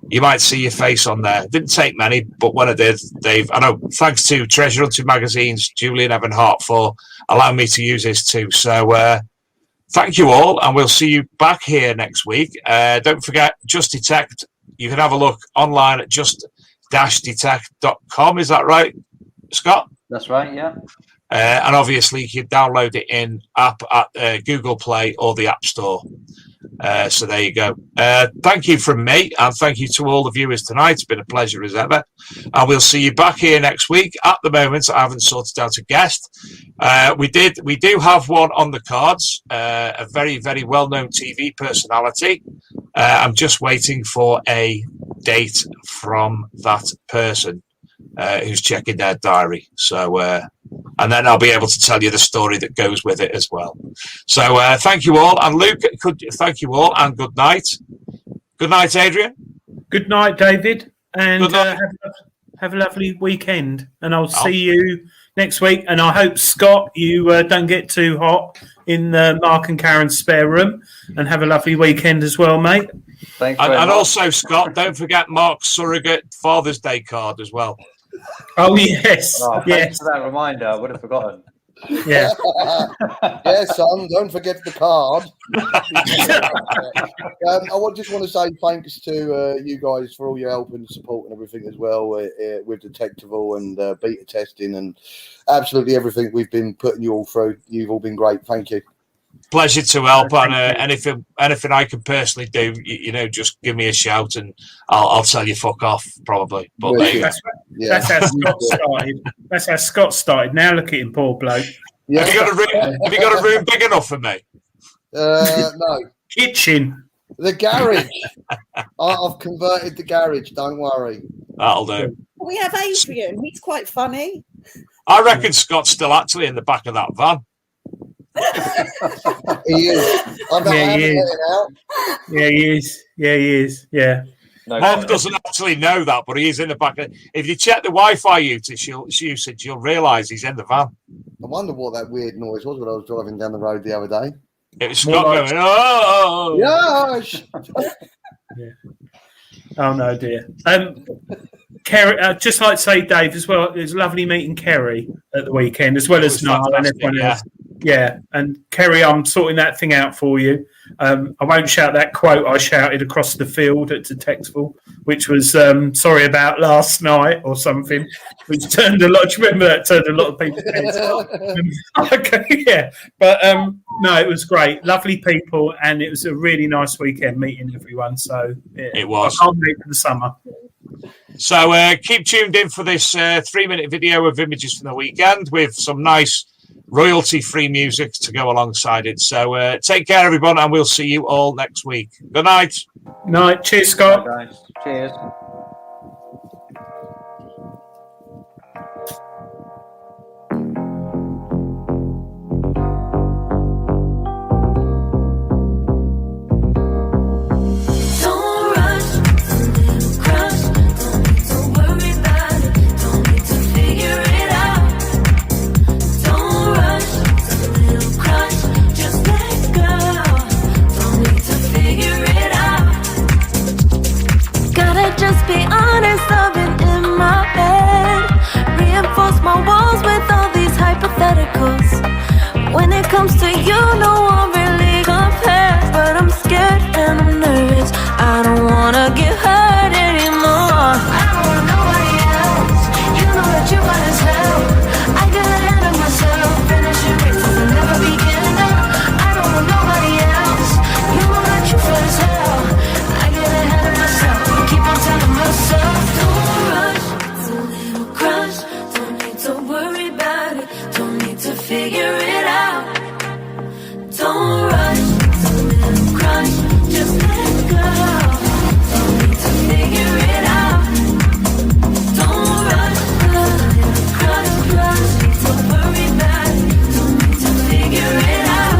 you might see your face on there. Didn't take many, but when I did, Dave, I know, thanks to Treasure Hunting Magazine's Julian Evan Hart for allowing me to use this too. So thank you all, and we'll see you back here next week. Don't forget, Just Detect. You can have a look online at just-detect.com. Is that right, Scott? That's right, yeah. And obviously, you can download it in app at Google Play or the App Store. So there you go. Thank you from me, and thank you to all the viewers tonight. It's been a pleasure as ever. And we'll see you back here next week. At the moment, I haven't sorted out a guest. We do have one on the cards, a very, very well-known TV personality. I'm just waiting for a date from that person who's checking their diary. So, and then I'll be able to tell you the story that goes with it as well. So thank you all. And Luke, thank you all, and good night. Good night, Adrian. Good night, David. And have a lovely weekend. And I'll see you next week. And I hope, Scott, you don't get too hot in Mark and Karen's spare room. And have a lovely weekend as well, mate. Thanks and also, Scott, don't forget Mark's surrogate Father's Day card as well. Oh, yes. Thanks for that reminder. I would have forgotten. Yeah. Yeah, son, don't forget the card. I just want to say thanks to you guys for all your help and support and everything as well with Detectival and beta testing and absolutely everything we've been putting you all through. You've all been great. Thank you. Pleasure to help, and anything I can personally do, just give me a shout, and I'll tell you fuck off probably. But that's how Scott started. That's how Scott started. Now look at him, poor bloke. Yeah. Have you got a room big enough for me? No. Kitchen. The garage. I've converted the garage. Don't worry. That'll do. We have Adrian. He's quite funny. I reckon Scott's still actually in the back of that van. He is. Yeah, he is. Yeah. Mom doesn't actually know that, but he is in the back. If you check the Wi-Fi usage, you'll realise he's in the van. I wonder what that weird noise was when I was driving down the road the other day. It was Scott going, oh! Yes! Yeah. Oh, no, dear. Kerry, I'd just like to say, Dave, as well, it was lovely meeting Kerry at the weekend, as well as Niall and everyone else. Yeah, and Kerry, I'm sorting that thing out for you. I won't shout that quote I shouted across the field at Detectival, which was sorry about last night or something, which turned a lot. Do you remember that turned a lot of people's heads? Okay, yeah. But no, it was great. Lovely people, and it was a really nice weekend meeting everyone. So it was. I can't wait for the summer. So keep tuned in for this 3-minute video of images from the weekend with some nice royalty-free music to go alongside it. So take care, everyone, and we'll see you all next week. Good night. Night. Cheers, Scott. Bye, guys. Cheers. Just be honest, I've been in my head. Reinforce my walls with all these hypotheticals. When it comes to you, no one really compares. But I'm scared and I'm nervous. I don't wanna get hurt anymore. I don't want nobody else. You know that you got as hell. I got ahead of myself. Finishing races and never begin. I don't want nobody else. You know that you feel as hell. I get ahead of myself. Keep on telling myself, don't rush. It's a little crush. Don't need to worry about it. Don't need to figure it out. Don't rush. It's a little crush. Just let go. Don't need to figure it out. Don't rush. It's a little crush. Don't need to worry about it. Don't need to figure it out.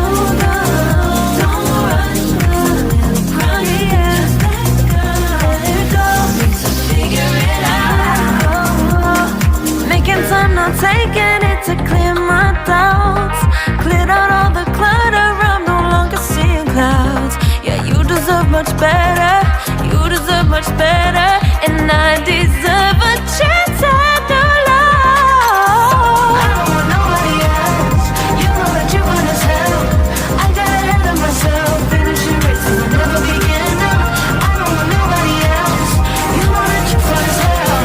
Don't rush. It's a little crush. Just let go. Making time, not taking it to clear my doubts. Cleared out all the clutter, I'm no longer seeing clouds. Yeah, you deserve much better. You deserve much better. And I deserve a chance at new love. I don't want nobody else. You know that you want as hell. I got ahead of myself. Finishing races and never begin. I don't want nobody else. You know that you feel as hell.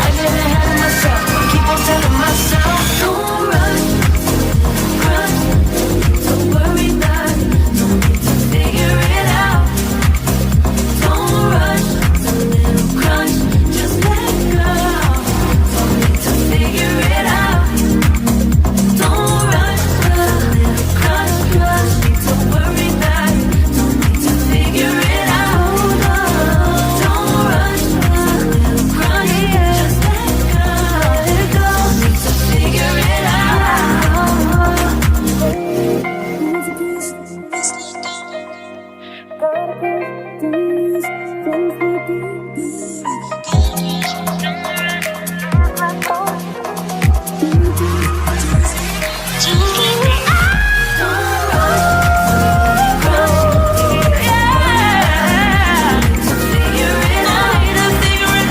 I get ahead of myself. Keep on telling myself, don't rush. Rush. Don't worry about it. Don't need to figure it out. Don't rush. It's a little crush. Just let go. Don't need to figure it out. Don't rush. It's a little crush. Don't need to worry about it. Don't need to figure it out. Don't rush. It's a little crush. Just let go. Don't need to figure it out.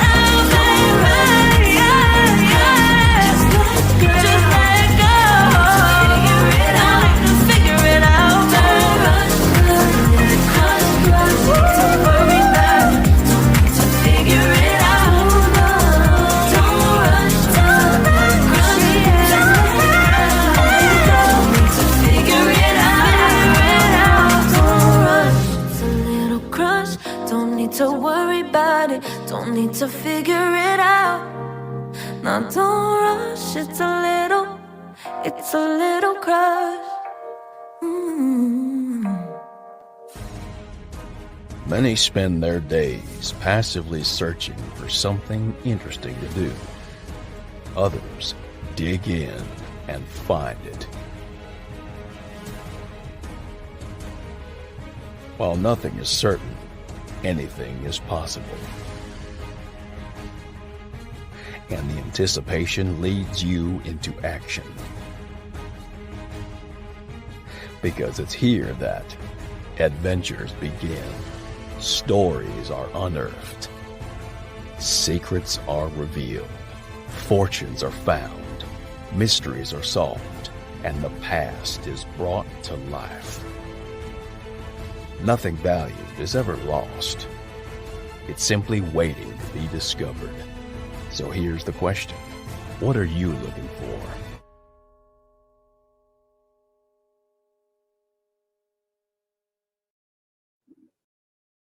Don't need to figure it out. Now don't rush. It's a little crush. Many spend their days passively searching for something interesting to do. Others dig in and find it. While nothing is certain, anything is possible. And the anticipation leads you into action. Because it's here that adventures begin. Stories are unearthed. Secrets are revealed. Fortunes are found. Mysteries are solved. And the past is brought to life. Nothing valued is ever lost. It's simply waiting to be discovered. So here's the question. What are you looking for?